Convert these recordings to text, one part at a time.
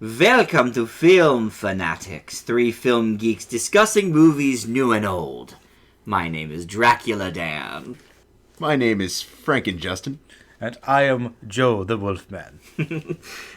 Welcome to Film Fanatics, three film geeks discussing movies new and old. My name is Dracula Dan. My name is Justin. And I am Joe the Wolfman.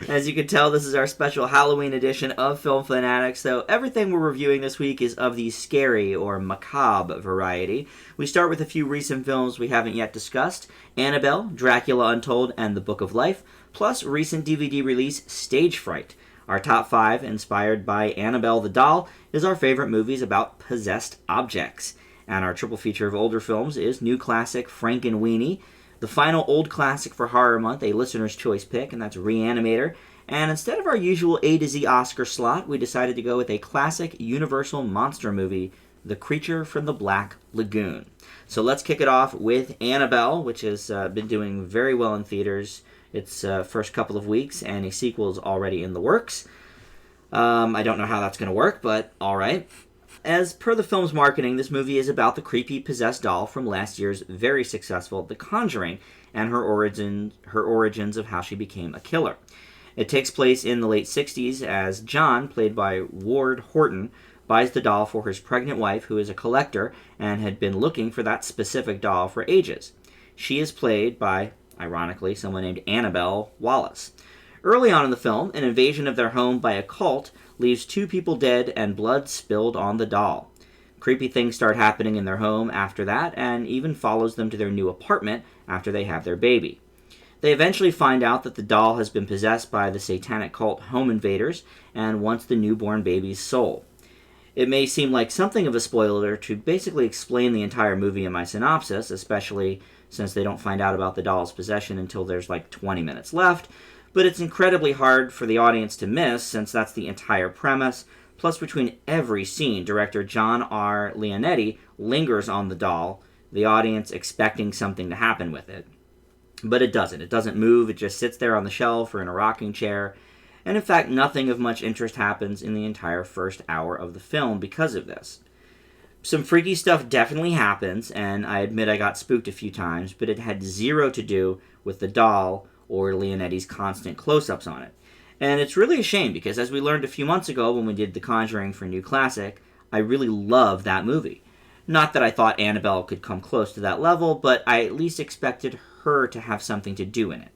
As you can tell, this is our special Halloween edition of Film Fanatics, so everything we're reviewing this week is of the scary or macabre variety. We start with a few recent films we haven't yet discussed: Annabelle, Dracula Untold, and The Book of Life, plus recent DVD release Stage Fright. Our top 5, inspired by Annabelle the doll, is our favorite movies about possessed objects. And our triple feature of older films is new classic Frankenweenie, the final old classic for Horror Month, a listener's choice pick, and that's ReAnimator. And instead of our usual A to Z Oscar slot, we decided to go with a classic Universal monster movie, The Creature from the Black Lagoon. So let's kick it off with Annabelle, which has been doing very well in theaters its first couple of weeks, and a sequel is already in the works. I don't know how that's going to work, but all right. As per the film's marketing, this movie is about the creepy possessed doll from last year's very successful The Conjuring and her origins of how she became a killer. It takes place in the late 60s as John, played by Ward Horton, buys the doll for his pregnant wife, who is a collector and had been looking for that specific doll for ages. She is played by, ironically, someone named Annabelle Wallis. Early on in the film, an invasion of their home by a cult leaves 2 people dead and blood spilled on the doll. Creepy things start happening in their home after that, and even follows them to their new apartment after they have their baby. They eventually find out that the doll has been possessed by the satanic cult home invaders and wants the newborn baby's soul. It may seem like something of a spoiler to basically explain the entire movie in my synopsis, especially since they don't find out about the doll's possession until there's like 20 minutes left, but it's incredibly hard for the audience to miss since that's the entire premise. Plus, between every scene, director John R. Leonetti lingers on the doll, the audience expecting something to happen with it. But it doesn't. It doesn't move. It just sits there on the shelf or in a rocking chair. And in fact, nothing of much interest happens in the entire first hour of the film because of this. Some freaky stuff definitely happens, and I admit I got spooked a few times, but it had zero to do with the doll or Leonetti's constant close-ups on it. And it's really a shame, because as we learned a few months ago when we did The Conjuring for New Classic, I really loved that movie. Not that I thought Annabelle could come close to that level, but I at least expected her to have something to do in it.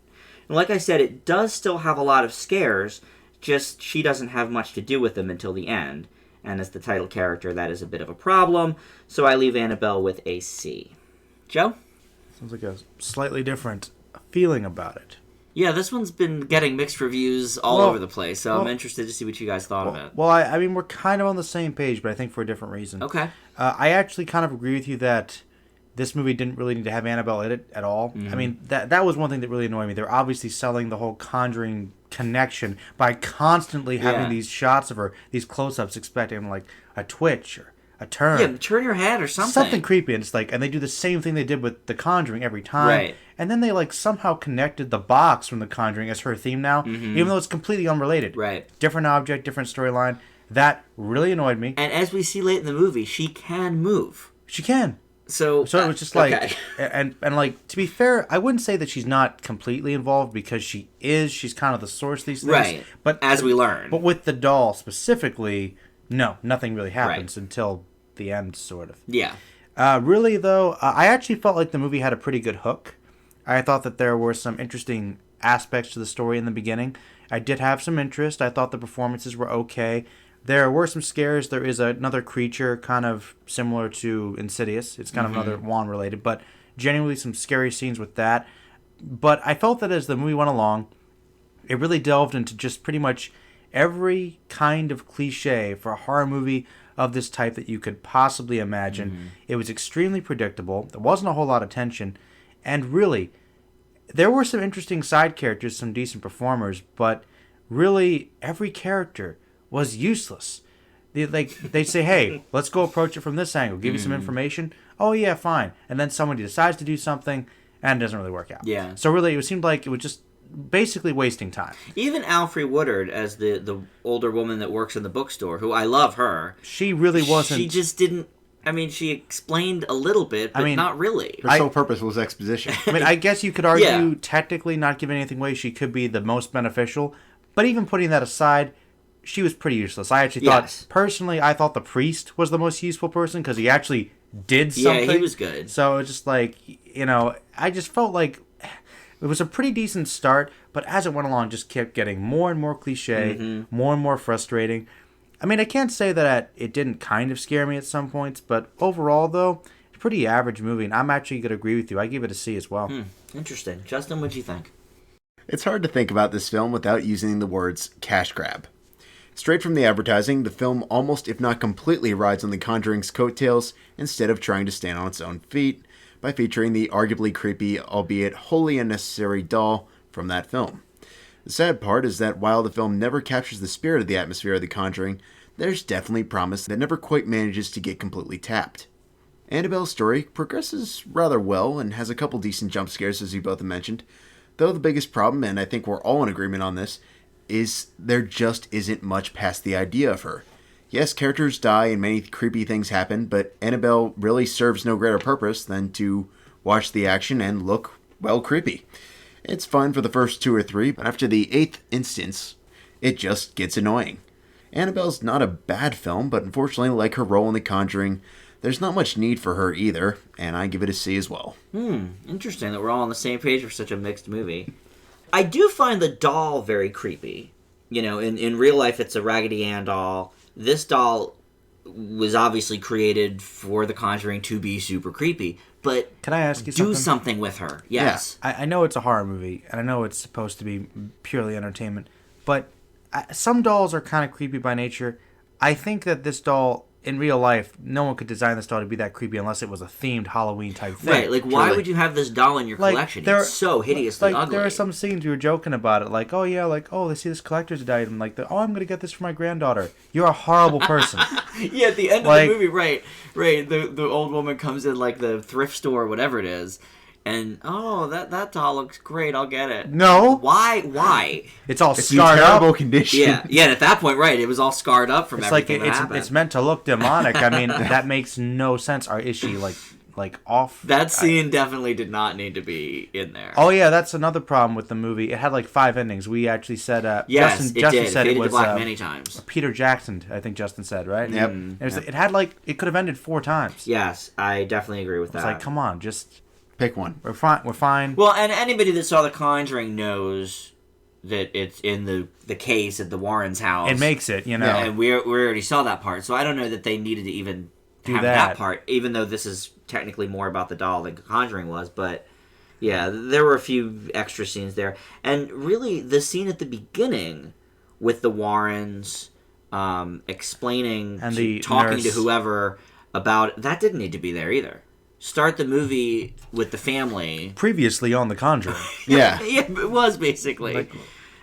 And like I said, it does still have a lot of scares, just she doesn't have much to do with them until the end. And as the title character, that is a bit of a problem, so I leave Annabelle with a C. Joe? Sounds like a slightly different feeling about it. Yeah, this one's been getting mixed reviews all over the place, so I'm interested to see what you guys thought of it. Well, I mean, we're kind of on the same page, but I think for a different reason. Okay. I actually kind of agree with you that this movie didn't really need to have Annabelle in it at all. Mm-hmm. I mean, that was one thing that really annoyed me. They're obviously selling the whole Conjuring connection by constantly having these shots of her, these close-ups, expecting like a twitch or a turn. Yeah, turn your head or something. Something creepy, and it's like, and they do the same thing they did with The Conjuring every time. Right. And then they like somehow connected the box from The Conjuring as her theme now, even though it's completely unrelated. Right. Different object, different storyline. That really annoyed me. And as we see late in the movie, she can move. She can. So it was just like, okay. and like, to be fair, I wouldn't say that she's not completely involved, because she is. She's kind of the source of these things. Right, but as we learn. But with the doll specifically, no, nothing really happens until the end, sort of. Yeah. Really, though, I actually felt like the movie had a pretty good hook. I thought that there were some interesting aspects to the story in the beginning. I did have some interest. I thought the performances were okay. There were some scares. There is another creature kind of similar to Insidious. It's kind of another wand related, but genuinely some scary scenes with that. But I felt that as the movie went along, it really delved into just pretty much every kind of cliche for a horror movie of this type that you could possibly imagine. It was extremely predictable. There wasn't a whole lot of tension. And really, there were some interesting side characters, some decent performers, but really every character was useless. They say, hey, let's go approach it from this angle, give you some information. Oh, yeah, fine. And then somebody decides to do something, and it doesn't really work out. Yeah. So really, it seemed like it was just basically wasting time. Even Alfre Woodard, as the older woman that works in the bookstore, who I love her. She really wasn't. She just didn't. I mean, she explained a little bit, but not really. Her sole purpose was exposition. I mean, I guess you could argue, technically not giving anything away, she could be the most beneficial, But even putting that aside, she was pretty useless. I actually personally, I thought the priest was the most useful person because he actually did something. Yeah, he was good. So it's just like, I just felt like it was a pretty decent start, but as it went along, just kept getting more and more cliche, more and more frustrating. I mean, I can't say that it didn't kind of scare me at some points, but overall, though, it's a pretty average movie, and I'm actually going to agree with you. I give it a C as well. Interesting. Justin, what'd you think? It's hard to think about this film without using the words cash grab. Straight from the advertising, the film almost if not completely rides on The Conjuring's coattails instead of trying to stand on its own feet by featuring the arguably creepy, albeit wholly unnecessary doll from that film. The sad part is that while the film never captures the spirit of the atmosphere of The Conjuring, there's definitely promise that never quite manages to get completely tapped. Annabelle's story progresses rather well and has a couple decent jump scares as you both mentioned, though the biggest problem, and I think we're all in agreement on this, is there just isn't much past the idea of her. Yes, characters die and many creepy things happen, but Annabelle really serves no greater purpose than to watch the action and look, well, creepy. It's fun for the first 2 or 3, but after the 8th instance, it just gets annoying. Annabelle's not a bad film, but unfortunately, like her role in The Conjuring, there's not much need for her either, and I give it a C as well. Interesting that we're all on the same page for such a mixed movie. I do find the doll very creepy. In real life, it's a Raggedy Ann doll. This doll was obviously created for The Conjuring to be super creepy. But can I ask you something? Do something with her. Yes. Yeah. I know it's a horror movie, and I know it's supposed to be purely entertainment, but some dolls are kind of creepy by nature. I think that this doll, in real life, no one could design this doll to be that creepy unless it was a themed Halloween type thing. Right, like why would you have this doll in your collection? It's so hideously ugly. There are some scenes we were joking about it, like, they see this collector's item, like, I'm going to get this for my granddaughter. You're a horrible person. Yeah, at the end of the movie, right, the old woman comes in, like, the thrift store or whatever it is, and, that doll looks great, I'll get it. No. Why? It's all scarred up. It's in terrible condition. Yeah, and at that point, right, it was all scarred up from everything that happened. It's meant to look demonic. I mean, that makes no sense. Or is she, like off? That scene definitely did not need to be in there. Oh, yeah, that's another problem with the movie. It had, 5 endings. We actually said... yes, Justin said it was... black many times. Peter Jackson, I think Justin said, right? Yep. It had, it could have ended 4 times. Yes, I definitely agree with that. It's like, come on, just... Pick one. We're fine. Well, and anybody that saw The Conjuring knows that it's in the case at the Warrens' house. It makes it, Yeah, and we already saw that part, so I don't know that they needed to even have that part, even though this is technically more about the doll than Conjuring was, but yeah, there were a few extra scenes there. And really, the scene at the beginning with the Warrens explaining, and talking to whoever about, that didn't need to be there either. Start the movie with the family. Previously on The Conjuring. Yeah. Yeah, it was basically.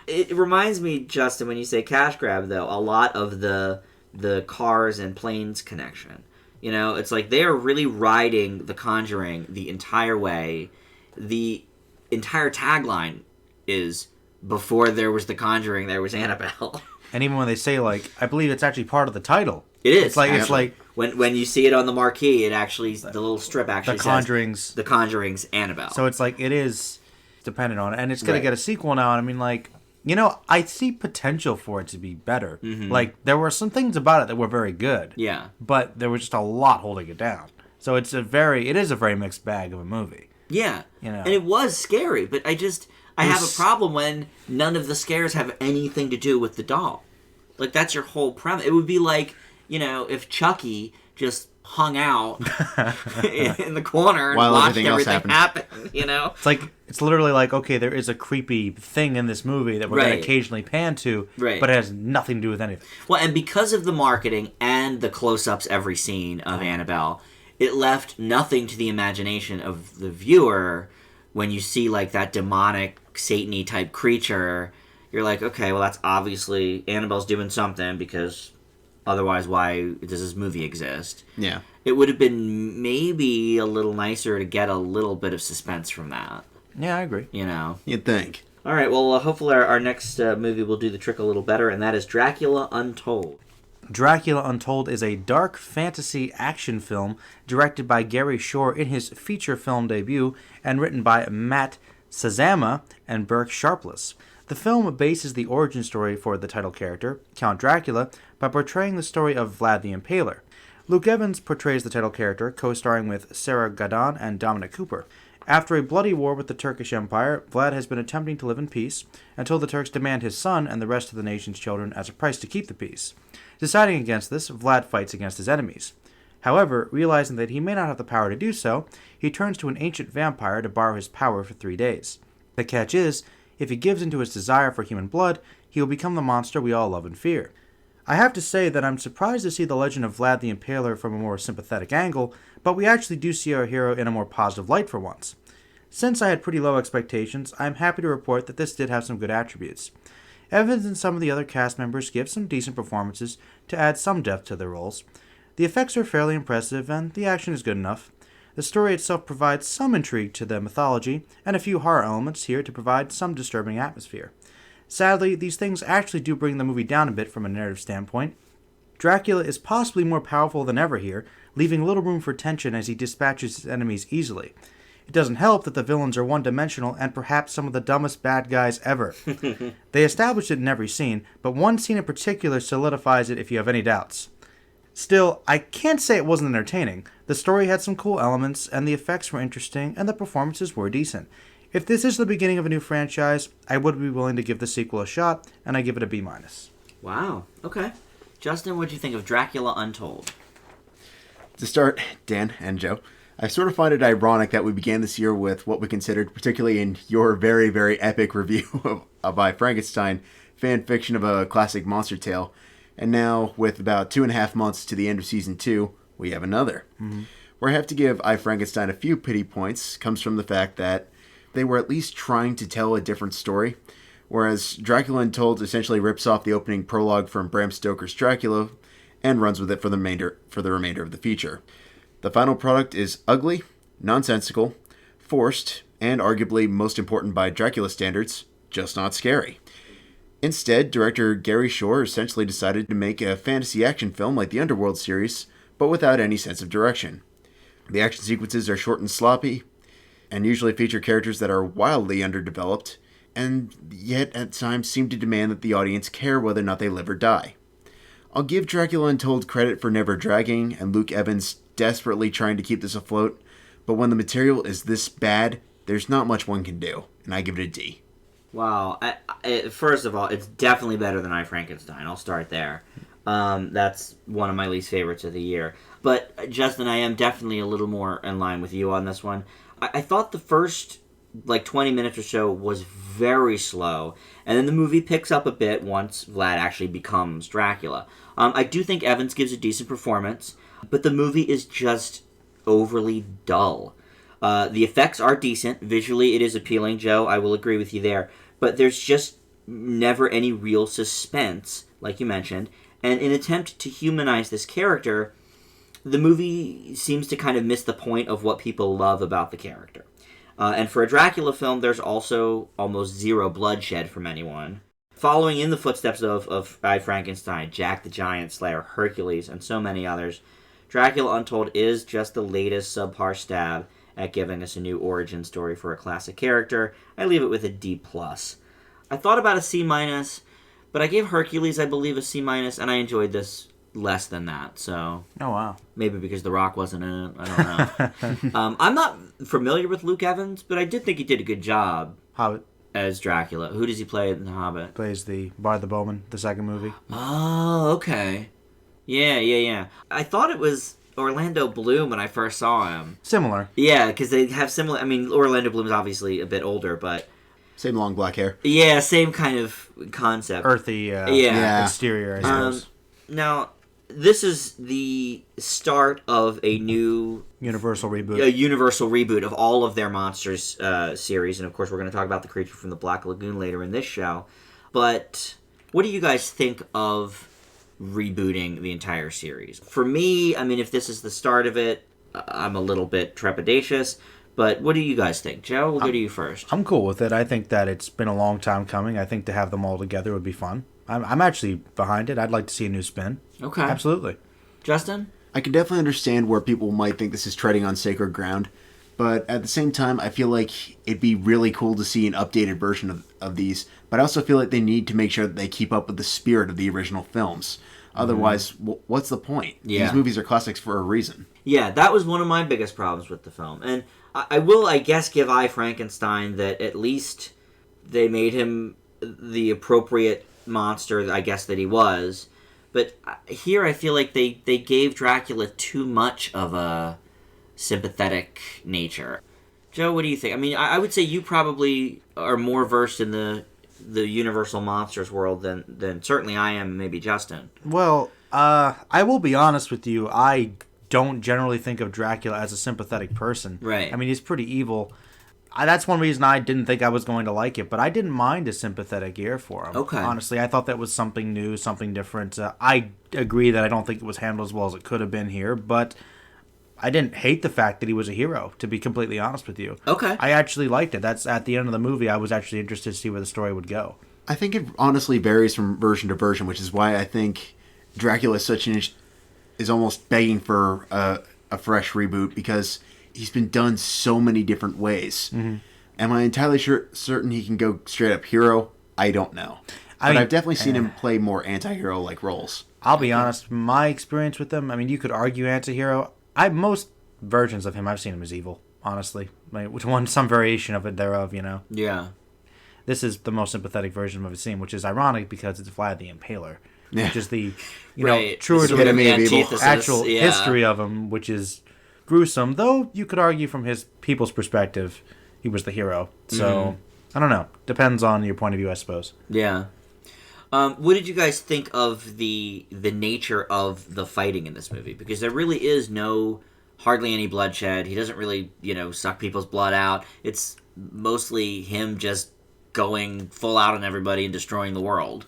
It reminds me, Justin, when you say cash grab, though, a lot of the cars and planes connection. It's like they are really riding The Conjuring the entire way. The entire tagline is, before there was The Conjuring, there was Annabelle. And even when they say, I believe it's actually part of the title. It is. It's like when you see it on the marquee, it actually, the little strip actually says The Conjuring's Annabelle. So it's like, it is dependent on it. And it's going to get a sequel now. And I mean, I see potential for it to be better. Mm-hmm. There were some things about it that were very good. Yeah. But there was just a lot holding it down. So it is a very mixed bag of a movie. Yeah. And it was scary, but I have a problem when none of the scares have anything to do with the doll. That's your whole premise. It would be like, if Chucky just hung out in the corner and while watched everything happen, It's literally okay, there is a creepy thing in this movie that we're going to occasionally pan to, but it has nothing to do with anything. Well, and because of the marketing and the close-ups every scene of Annabelle, it left nothing to the imagination of the viewer when you see, that demonic, Satan-y type creature. You're like, okay, well, that's obviously Annabelle's doing something, because otherwise why does this movie exist? Yeah. It would have been maybe a little nicer to get a little bit of suspense from that. Yeah, I agree. You'd think. All right, well, hopefully our next movie will do the trick a little better, and that is Dracula Untold. Dracula Untold is a dark fantasy action film directed by Gary Shore in his feature film debut and written by Matt Sazama and Burke Sharpless. The film bases the origin story for the title character, Count Dracula, by portraying the story of Vlad the Impaler. Luke Evans portrays the title character, co-starring with Sarah Gadon and Dominic Cooper. After a bloody war with the Turkish Empire, Vlad has been attempting to live in peace until the Turks demand his son and the rest of the nation's children as a price to keep the peace. Deciding against this, Vlad fights against his enemies. However, realizing that he may not have the power to do so, he turns to an ancient vampire to borrow his power for 3 days. The catch is, if he gives into his desire for human blood, he will become the monster we all love and fear. I have to say that I'm surprised to see the legend of Vlad the Impaler from a more sympathetic angle, but we actually do see our hero in a more positive light for once. Since I had pretty low expectations, I am happy to report that this did have some good attributes. Evans and some of the other cast members give some decent performances to add some depth to their roles. The effects are fairly impressive, and the action is good enough. The story itself provides some intrigue to the mythology, and a few horror elements here to provide some disturbing atmosphere. Sadly, these things actually do bring the movie down a bit from a narrative standpoint. Dracula is possibly more powerful than ever here, leaving little room for tension as he dispatches his enemies easily. It doesn't help that the villains are one-dimensional and perhaps some of the dumbest bad guys ever. They establish it in every scene, but one scene in particular solidifies it if you have any doubts. Still, I can't say it wasn't entertaining. The story had some cool elements, and the effects were interesting, and the performances were decent. If this is the beginning of a new franchise, I would be willing to give the sequel a shot, and I give it a B-. Wow. Okay. Justin, what do you think of Dracula Untold? To start, Dan and Joe, I sort of find it ironic that we began this year with what we considered, particularly in your very, very epic review of I, Frankenstein, fan fiction of a classic monster tale, and now, with about 2.5 months to the end of Season 2, we have another. Mm-hmm. Where I have to give I, Frankenstein a few pity points comes from the fact that they were at least trying to tell a different story, whereas Dracula Untold essentially rips off the opening prologue from Bram Stoker's Dracula and runs with it for the remainder of the feature. The final product is ugly, nonsensical, forced, and arguably most important by Dracula standards, just not scary. Instead, director Gary Shore essentially decided to make a fantasy action film like the Underworld series, but without any sense of direction. The action sequences are short and sloppy, and usually feature characters that are wildly underdeveloped, and yet at times seem to demand that the audience care whether or not they live or die. I'll give Dracula Untold credit for never dragging, and Luke Evans desperately trying to keep this afloat, but when the material is this bad, there's not much one can do, and I give it a D. Wow. First of all, it's definitely better than I, Frankenstein. I'll start there. That's one of my least favorites of the year. But, Justin, I am definitely a little more in line with you on this one. I thought the first, 20 minutes or so was very slow, and then the movie picks up a bit once Vlad actually becomes Dracula. I do think Evans gives a decent performance, but the movie is just overly dull. The effects are decent. Visually, it is appealing, Joe. I will agree with you there. But there's just never any real suspense, like you mentioned. And in an attempt to humanize this character, the movie seems to kind of miss the point of what people love about the character. And for a Dracula film, there's also almost zero bloodshed from anyone. Following in the footsteps of I, Frankenstein, Jack the Giant Slayer, Hercules, and so many others, Dracula Untold is just the latest subpar stab at giving us a new origin story for a classic character. I leave it with a D+. I thought about a C-, but I gave Hercules, I believe, a C-, and I enjoyed this less than that. So, oh wow, maybe because The Rock wasn't in it. I don't know. I'm not familiar with Luke Evans, but I did think he did a good job. Hobbit as Dracula. Who does he play in The Hobbit? Plays the Bard the Bowman, the second movie. Oh, okay. Yeah. I thought it was Orlando Bloom when I first saw him. Similar. Yeah, because they have similar... I mean, Orlando Bloom's obviously a bit older, but... Same long black hair. Yeah, same kind of concept. Earthy exterior, I suppose. Now, this is the start of a new... Universal reboot. A Universal reboot of all of their Monsters series, and of course we're going to talk about the creature from the Black Lagoon later in this show. But what do you guys think of rebooting the entire series? For me, I mean, if this is the start of it, I'm a little bit trepidatious. But what do you guys think? Joe, we'll go to you first. I'm cool with it. I think that it's been a long time coming. I think to have them all together would be fun. I'm actually behind it. I'd like to see a new spin. Okay. Absolutely. Justin? I can definitely understand where people might think this is treading on sacred ground, But at the same time, I feel like it'd be really cool to see an updated version of these. But I also feel like they need to make sure that they keep up with the spirit of the original films. Otherwise, what's the point? Yeah. These movies are classics for a reason. Yeah, that was one of my biggest problems with the film. And I will, I guess, give I, Frankenstein that at least they made him the appropriate monster, I guess, that he was. But here I feel like they gave Dracula too much of a sympathetic nature. Joe, what do you think? I mean, I would say you probably are more versed in the Universal Monsters world than certainly I am, maybe Justin. Well, I will be honest with you. I don't generally think of Dracula as a sympathetic person. Right. I mean, he's pretty evil. That's one reason I didn't think I was going to like it, but I didn't mind a sympathetic ear for him. Okay. Honestly, I thought that was something new, something different. I agree that I don't think it was handled as well as it could have been here, but I didn't hate the fact that he was a hero, to be completely honest with you. Okay. I actually liked it. That's at the end of the movie, I was actually interested to see where the story would go. I think it honestly varies from version to version, which is why I think Dracula is almost begging for a fresh reboot, because he's been done so many different ways. Mm-hmm. Am I entirely certain he can go straight up hero? I don't know. But I've definitely seen him play more anti-hero like roles. I'll be honest, my experience with him, I mean, you could argue anti-hero. Most versions of him, I've seen him as evil, honestly. Like, some variation of it thereof, you know? Yeah. This is the most sympathetic version I've seen, which is ironic because it's Vlad the Impaler. Yeah. Which is the, Right. truer to epitome the of evil. actual Yeah. history of him, which is gruesome. Though you could argue from his people's perspective, he was the hero. So, I don't know. Depends on your point of view, I suppose. Yeah. What did you guys think of the nature of the fighting in this movie? Because there really is hardly any bloodshed. He doesn't really, suck people's blood out. It's mostly him just going full out on everybody and destroying the world.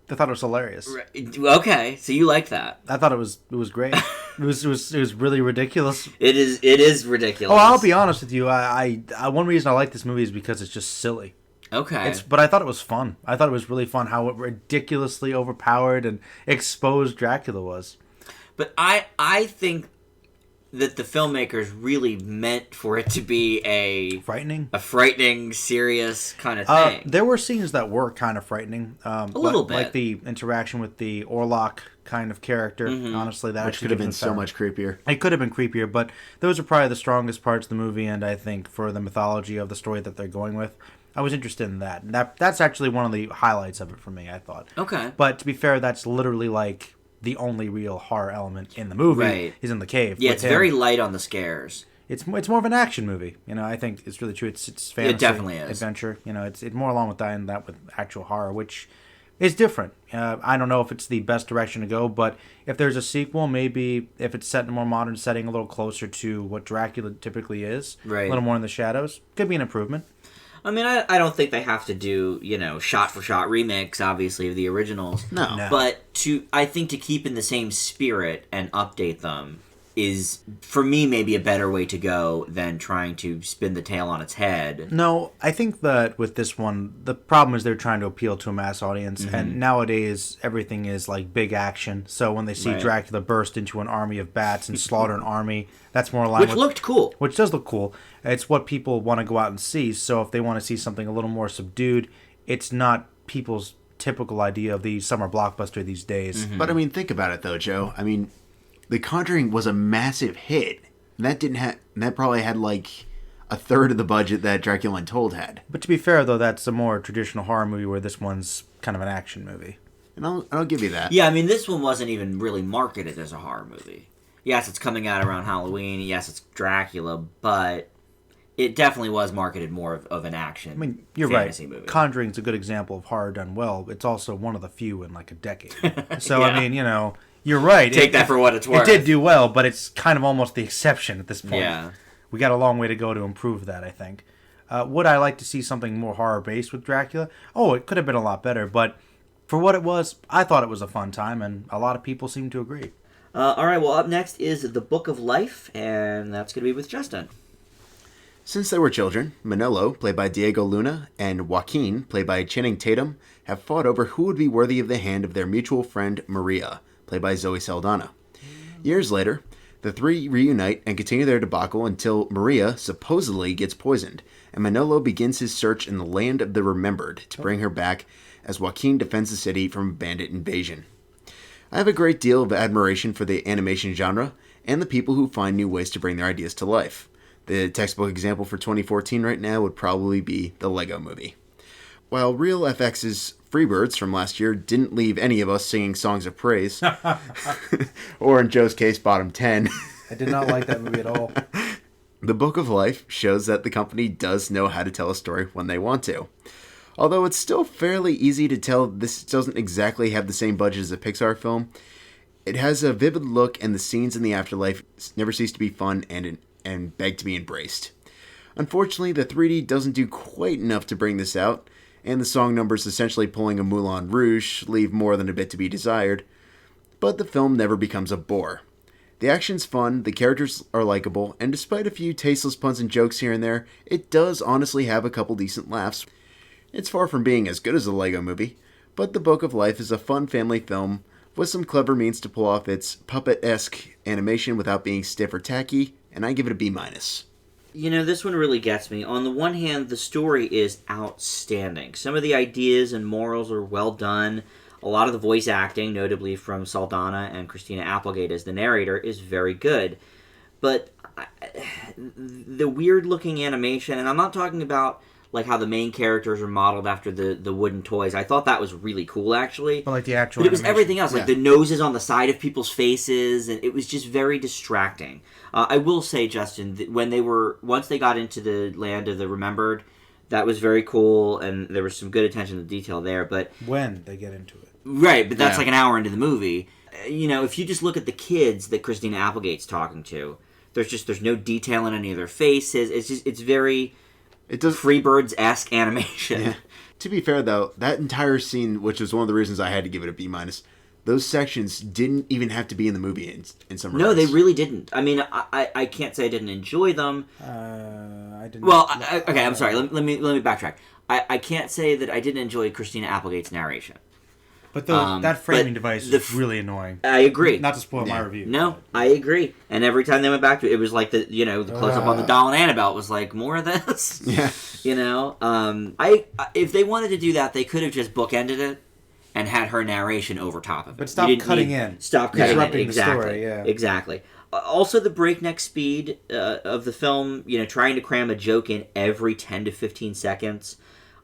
I thought it was hilarious. Okay, so you liked that. I thought it was great. it was really ridiculous. It is ridiculous. Oh, I'll be honest with you. I one reason I like this movie is because it's just silly. Okay. But I thought it was fun. I thought it was really fun how ridiculously overpowered and exposed Dracula was. But I think that the filmmakers really meant for it to be a frightening, serious kind of thing. There were scenes that were kind of frightening. A little bit. Like the interaction with the Orlok kind of character. Mm-hmm. Honestly, that Which could have been so much creepier. It could have been creepier, but those are probably the strongest parts of the movie, and I think for the mythology of the story that they're going with, I was interested in that. That's actually one of the highlights of it for me, I thought. Okay. But to be fair, that's literally like the only real horror element in the movie. Right. He's in the cave. Yeah, it's very light on the scares. It's more of an action movie. I think it's really true. It's fantasy. It definitely is. Adventure. It's more along with that with actual horror, which is different. I don't know if it's the best direction to go, but if there's a sequel, maybe if it's set in a more modern setting, a little closer to what Dracula typically is, right. A little more in the shadows, could be an improvement. I mean, I don't think they have to do, shot-for-shot remakes, obviously, of the originals. No. But I think to keep in the same spirit and update them is, for me, maybe a better way to go than trying to spin the tale on its head. No, I think that with this one, the problem is they're trying to appeal to a mass audience, and nowadays everything is like big action. So when they see Dracula burst into an army of bats and slaughter an army, that's more aligned Which looked cool. Which does look cool. It's what people want to go out and see. So if they want to see something a little more subdued, it's not people's typical idea of the summer blockbuster these days. But I mean, think about it though, Joe. I mean, The Conjuring was a massive hit. That probably had like a third of the budget that Dracula Untold had. But to be fair, though, that's a more traditional horror movie where this one's kind of an action movie. And I'll give you that. Yeah, I mean, this one wasn't even really marketed as a horror movie. Yes, it's coming out around Halloween. Yes, it's Dracula, but it definitely was marketed more of an action fantasy movie. Conjuring's a good example of horror done well. It's also one of the few in like a decade. So, Yeah. I mean, you're right. Take that for what it's worth. It did do well, but it's kind of almost the exception at this point. Yeah. We got a long way to go to improve that, I think. Would I like to see something more horror-based with Dracula? Oh, it could have been a lot better, but for what it was, I thought it was a fun time, and a lot of people seem to agree. All right, well, up next is The Book of Life, and that's going to be with Justin. Since they were children, Manolo, played by Diego Luna, and Joaquin, played by Channing Tatum, have fought over who would be worthy of the hand of their mutual friend Maria, played by Zoe Saldana. Years later, The three reunite and continue their debacle until Maria supposedly gets poisoned, and Manolo begins his search in the land of the remembered to bring her back as Joaquin defends the city from a bandit invasion. I have a great deal of admiration for the animation genre and the people who find new ways to bring their ideas to life. The textbook example for 2014 right now would probably be the Lego Movie. While Real FX's Freebirds from last year didn't leave any of us singing songs of praise, or in Joe's case, bottom 10. I did not like that movie at all. The Book of Life shows that the company does know how to tell a story when they want to. Although it's still fairly easy to tell this doesn't exactly have the same budget as a Pixar film, it has a vivid look, and the scenes in the afterlife never cease to be fun and beg to be embraced. Unfortunately, the 3D doesn't do quite enough to bring this out, and the song numbers essentially pulling a Moulin Rouge leave more than a bit to be desired, but the film never becomes a bore. The action's fun, the characters are likable, and despite a few tasteless puns and jokes here and there, it does honestly have a couple decent laughs. It's far from being as good as the Lego Movie, but The Book of Life is a fun family film with some clever means to pull off its puppet-esque animation without being stiff or tacky, and I give it a B-. You know, this one really gets me. On the one hand, the story is outstanding. Some of the ideas and morals are well done. A lot of the voice acting, notably from Saldana and Christina Applegate as the narrator, is very good. But the weird-looking animation, and I'm not talking about like how the main characters are modeled after the wooden toys. I thought that was really cool, actually. But like the actual But it was animation. everything else, like the noses on the side of people's faces, and it was just very distracting. I will say, Justin, that once they got into the land of the remembered, that was very cool, and there was some good attention to detail there. But when they get into it, right? But that's like an hour into the movie. You know, if you just look at the kids that Christina Applegate's talking to, there's no detail in any of their faces. It's very Freebirds-esque animation. Yeah. To be fair, though, that entire scene, which was one of the reasons I had to give it a B-, those sections didn't even have to be in the movie in some regards. No, they really didn't. I mean, I can't say I didn't enjoy them. I didn't. Well, okay, I'm sorry. Let me backtrack. I can't say that I didn't enjoy Christina Applegate's narration. But that framing device is really annoying. I agree. Not to spoil my review. No, I agree. And every time they went back to it, it was like the close up on the doll and Annabelle was like, more of this. Yeah. You know, if they wanted to do that, they could have just bookended it and had her narration over top of it. But stop cutting in. Stop cutting in. Disrupting Exactly. the story, yeah. Exactly. Also, the breakneck speed of the film, trying to cram a joke in every 10 to 15 seconds,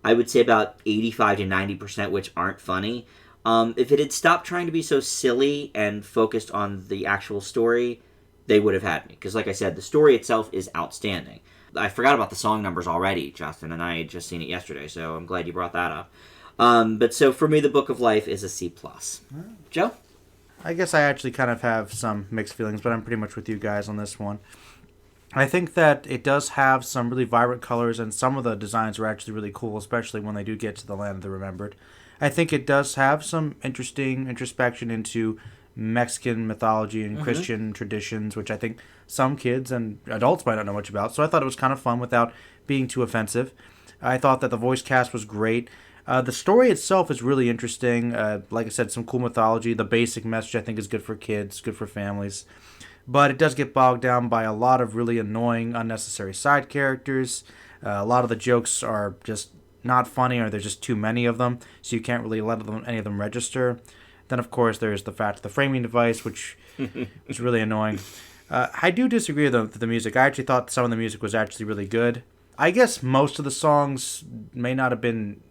I would say about 85 to 90%, which aren't funny. If it had stopped trying to be so silly and focused on the actual story, they would have had me. Because, like I said, the story itself is outstanding. I forgot about the song numbers already, Justin, and I had just seen it yesterday, so I'm glad you brought that up. But so for me, The Book of Life is a C+. Joe? I guess I actually kind of have some mixed feelings, but I'm pretty much with you guys on this one. I think that it does have some really vibrant colors, and some of the designs are actually really cool, especially when they do get to the land of the remembered. I think it does have some interesting introspection into Mexican mythology and Christian traditions, which I think some kids and adults might not know much about. So I thought it was kind of fun without being too offensive. I thought that the voice cast was great. The story itself is really interesting. Like I said, some cool mythology. The basic message I think is good for kids, good for families. But it does get bogged down by a lot of really annoying, unnecessary side characters. A lot of the jokes are just not funny, or there's just too many of them, so you can't really let any of them register. Then, of course, there's the fact of the framing device, which is really annoying. I do disagree with the music. I actually thought some of the music was actually really good. I guess most of the songs may not have been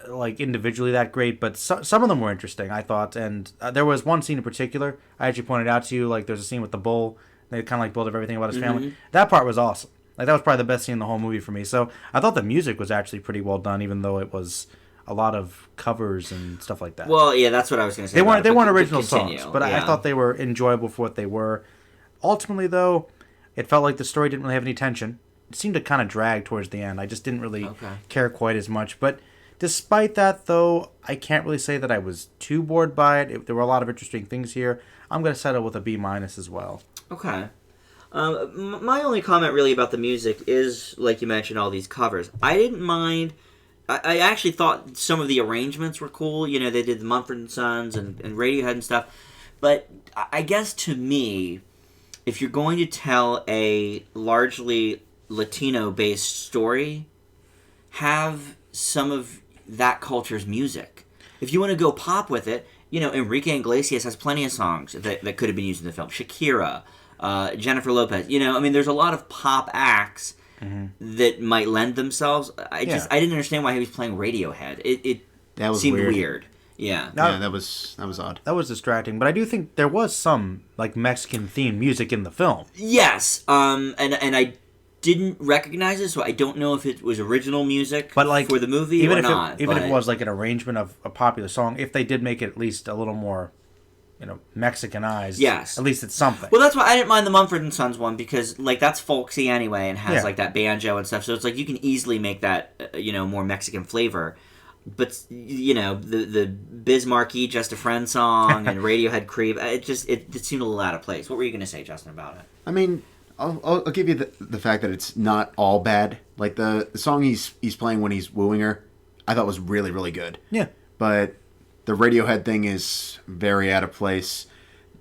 like individually that great, but some of them were interesting, I thought. And there was one scene in particular I actually pointed out to you. Like, there's a scene with the bull. They kind of like build up everything about his family. That part was awesome. Like, that was probably the best scene in the whole movie for me. So I thought the music was actually pretty well done, even though it was a lot of covers and stuff like that. Well, yeah, that's what I was going to say. They weren't original songs, but yeah. I thought they were enjoyable for what they were. Ultimately, though, it felt like the story didn't really have any tension. It seemed to kind of drag towards the end. I just didn't really care quite as much. But despite that, though, I can't really say that I was too bored by it. There were a lot of interesting things here. I'm going to settle with a B- as well. Okay. My only comment really about the music is, like you mentioned, all these covers. I didn't mind. I actually thought some of the arrangements were cool. You know, they did the Mumford & Sons and Radiohead and stuff. But I guess to me, if you're going to tell a largely Latino-based story, have some of that culture's music. If you want to go pop with it, Enrique Iglesias has plenty of songs that could have been used in the film. Shakira, Jennifer Lopez. There's a lot of pop acts that might lend themselves. I didn't understand why he was playing Radiohead. It seemed weird. Yeah. That was odd. That was distracting, but I do think there was some like Mexican themed music in the film. Yes. And I didn't recognize it, so I don't know if it was original music for the movie or not. Even if it was like an arrangement of a popular song, if they did make it at least a little more, Mexicanized. Yes. At least it's something. Well, that's why I didn't mind the Mumford & Sons one, because that's folksy anyway and has like that banjo and stuff, so it's like you can easily make that more Mexican flavor. But the Bismarcky Just a Friend song and Radiohead Creep, it seemed a little out of place. What were you going to say, Justin, about it? I'll give you the fact that it's not all bad. Like the song he's playing when he's wooing her, I thought was really, really good. Yeah. But the Radiohead thing is very out of place.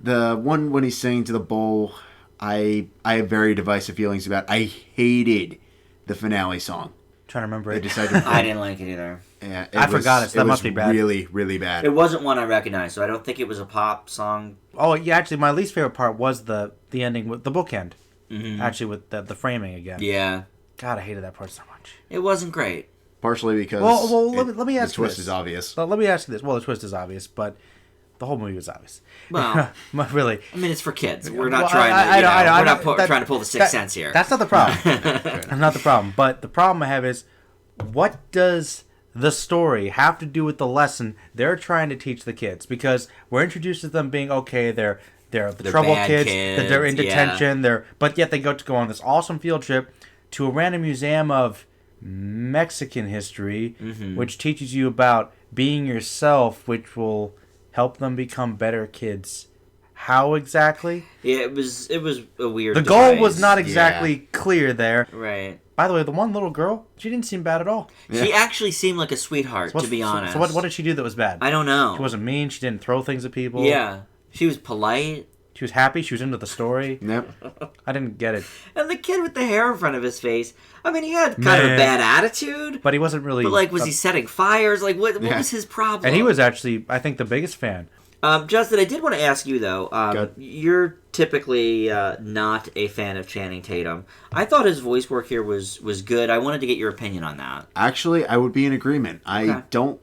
The one when he's singing to the bull, I have very divisive feelings about. I hated the finale song. Trying to remember it. I didn't like it either. Yeah, I forgot it, so that must be bad. Really, really bad. It wasn't one I recognized, so I don't think it was a pop song. Oh, yeah, actually, my least favorite part was the ending with the bookend. Mm-hmm. Actually, with the framing again. Yeah. God, I hated that part so much. It wasn't great. Partially because let me ask the twist this. is obvious. Let me ask you this. Well, the twist is obvious, but the whole movie was obvious. Well, really. It's for kids. We're not trying to pull the Sixth Sense here. That's not the problem. That's not the problem. But the problem I have is, what does the story have to do with the lesson they're trying to teach the kids? Because we're introduced to them being they're the trouble kids, that they're in detention, but yet they go on this awesome field trip to a random museum of Mexican history, which teaches you about being yourself, which will help them become better kids. How exactly? Yeah, it was a weird The goal was not exactly clear there. Right. By the way, the one little girl, she didn't seem bad at all. Yeah. She actually seemed like a sweetheart, to be honest. So what did she do that was bad? I don't know. She wasn't mean. She didn't throw things at people. Yeah. She was polite. She was happy. She was into the story. Yep. I didn't get it. And the kid with the hair in front of his face, he had kind of a bad attitude. But he wasn't really... But, was he setting fires? What was his problem? And he was actually, I think, the biggest fan. Justin, I did want to ask you, though. You're typically not a fan of Channing Tatum. I thought his voice work here was good. I wanted to get your opinion on that. Actually, I would be in agreement. I don't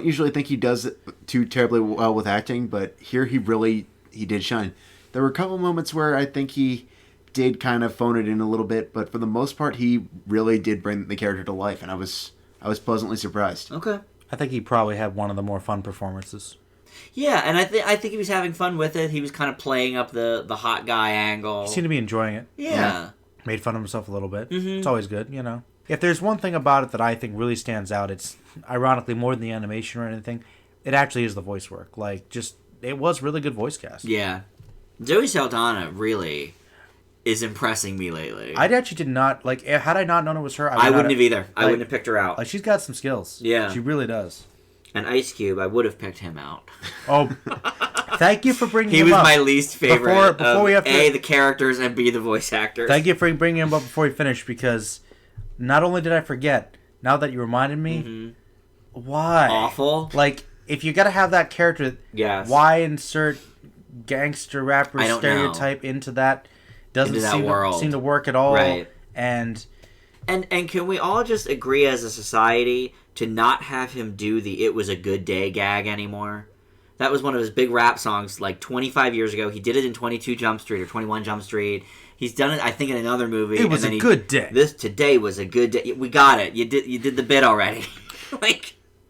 usually think he does it too terribly well with acting, but here he did shine. There were a couple moments where I think he did kind of phone it in a little bit, but for the most part, he really did bring the character to life, and I was pleasantly surprised. Okay. I think he probably had one of the more fun performances. Yeah, and I think he was having fun with it. He was kind of playing up the hot guy angle. He seemed to be enjoying it. Yeah. Made fun of himself a little bit. Mm-hmm. It's always good, If there's one thing about it that I think really stands out, it's ironically more than the animation or anything. It actually is the voice work. It was really good voice cast. Yeah. Zoe Saldana really is impressing me lately. I actually did not, had I not known it was her, I wouldn't have either. I wouldn't have picked her out. She's got some skills. Yeah. She really does. And Ice Cube, I would have picked him out. Oh, thank you for bringing him up. He was my least favorite before we have to, A, the characters, and B, the voice actors. Thank you for bringing him up before we finish, because not only did I forget, now that you reminded me, why? Awful. If you got to have that character, why insert gangster rapper stereotype into that? Doesn't seem to work at all. Right. And can we all just agree as a society to not have him do the "It Was a Good Day" gag anymore? That was one of his big rap songs 25 years ago. He did it in 22 Jump Street or 21 Jump Street. He's done it, I think, in another movie. It was a good day. Today was a good day. We got it. You did the bit already.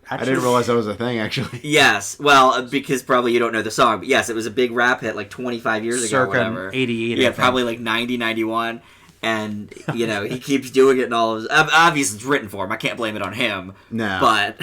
I didn't realize that was a thing, actually. Yes. Well, because probably you don't know the song. But yes, it was a big rap hit 25 years ago or whatever. 88. Yeah, probably 90, 91. And, he keeps doing it and all of his... Obviously, it's written for him. I can't blame it on him. No. But...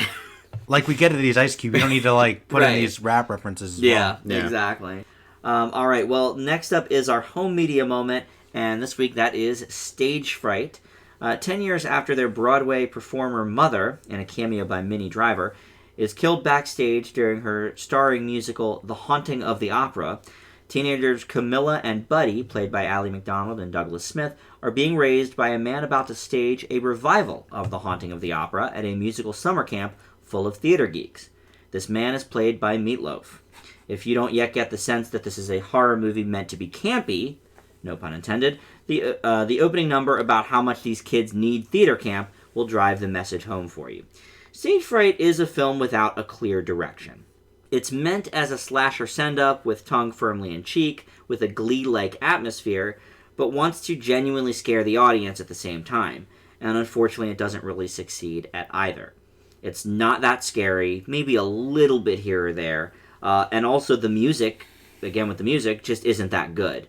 we get it at these Ice Cube. We don't need to, put in these rap references as well. Yeah, exactly. All right, well, next up is our home media moment. And this week, that is Stage Fright. 10 years after their Broadway performer mother, in a cameo by Minnie Driver, is killed backstage during her starring musical The Haunting of the Opera, Teenagers Camilla and Buddy, played by Ally McDonald and Douglas Smith, are being raised by a man about to stage a revival of The Haunting of the Opera at a musical summer camp full of theater geeks. This man is played by Meatloaf. If you don't yet get the sense that this is a horror movie meant to be campy, no pun intended, the opening number about how much these kids need theater camp will drive the message home for you. Stage Fright is a film without a clear direction. It's meant as a slasher send-up with tongue firmly in cheek, with a Glee-like atmosphere, but wants to genuinely scare the audience at the same time, and unfortunately it doesn't really succeed at either. It's not that scary, maybe a little bit here or there, and also the music, again with the music, just isn't that good.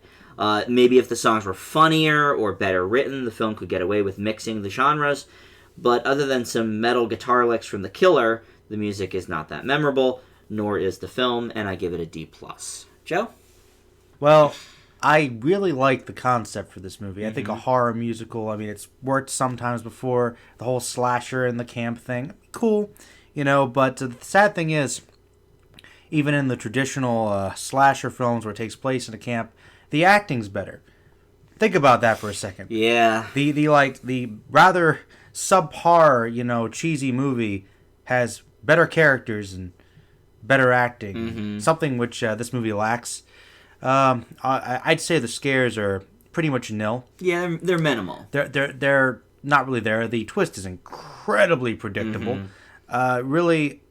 Maybe if the songs were funnier or better written, the film could get away with mixing the genres, but other than some metal guitar licks from The Killer, the music is not that memorable, nor is the film, and I give it a D+. Joe? Well, I really like the concept for this movie. I think a horror musical, I mean, it's worked sometimes before, the whole slasher and the camp thing. Cool, but the sad thing is, even in the traditional slasher films where it takes place in a camp, the acting's better. Think about that for a second. Yeah. The rather subpar, cheesy movie has better characters and better acting, something which this movie lacks. I'd say the scares are pretty much nil. Yeah, they're minimal. They're not really there. The twist is incredibly predictable. Really,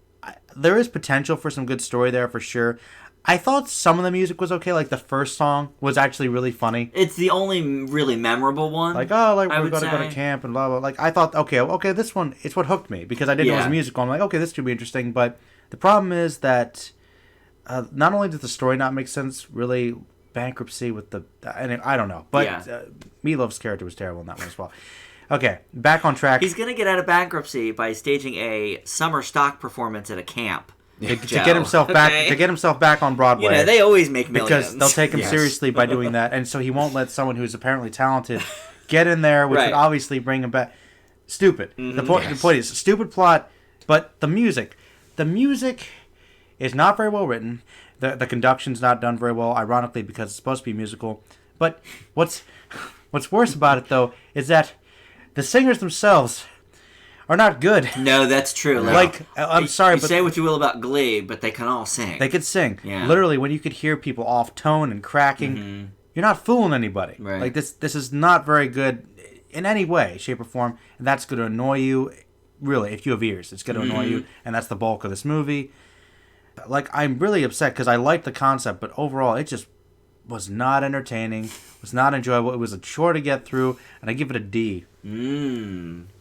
there is potential for some good story there for sure. I thought some of the music was okay. Like the first song was actually really funny. It's the only really memorable one. Like, we're going to go to camp and blah, blah. Like, I thought, okay, this one, it's what hooked me. Because I didn't know it was a musical. I'm like, okay, this could be interesting. But the problem is that not only does the story not make sense, really, bankruptcy with the... I don't know. But Meatloaf's character was terrible in that one as well. Okay, back on track. He's going to get out of bankruptcy by staging a summer stock performance at a camp. To get himself back, to get himself back on Broadway. They always make millions because they'll take him seriously by doing that, and so he won't let someone who's apparently talented get in there, which would obviously bring him back. Stupid. The point is stupid plot, but the music is not very well written. The conduction's not done very well, ironically, because it's supposed to be musical. But what's worse about it though is that the singers themselves are not good. No, that's true. I'm sorry, but say what you will about Glee, but they can all sing. They could sing. Yeah. Literally, when you could hear people off tone and cracking, you're not fooling anybody. Right. Like this is not very good in any way, shape, or form, and that's going to annoy you. Really, if you have ears, it's going to annoy you, and that's the bulk of this movie. Like, I'm really upset because I liked the concept, but overall, it just was not entertaining, was not enjoyable. It was a chore to get through, and I give it a D.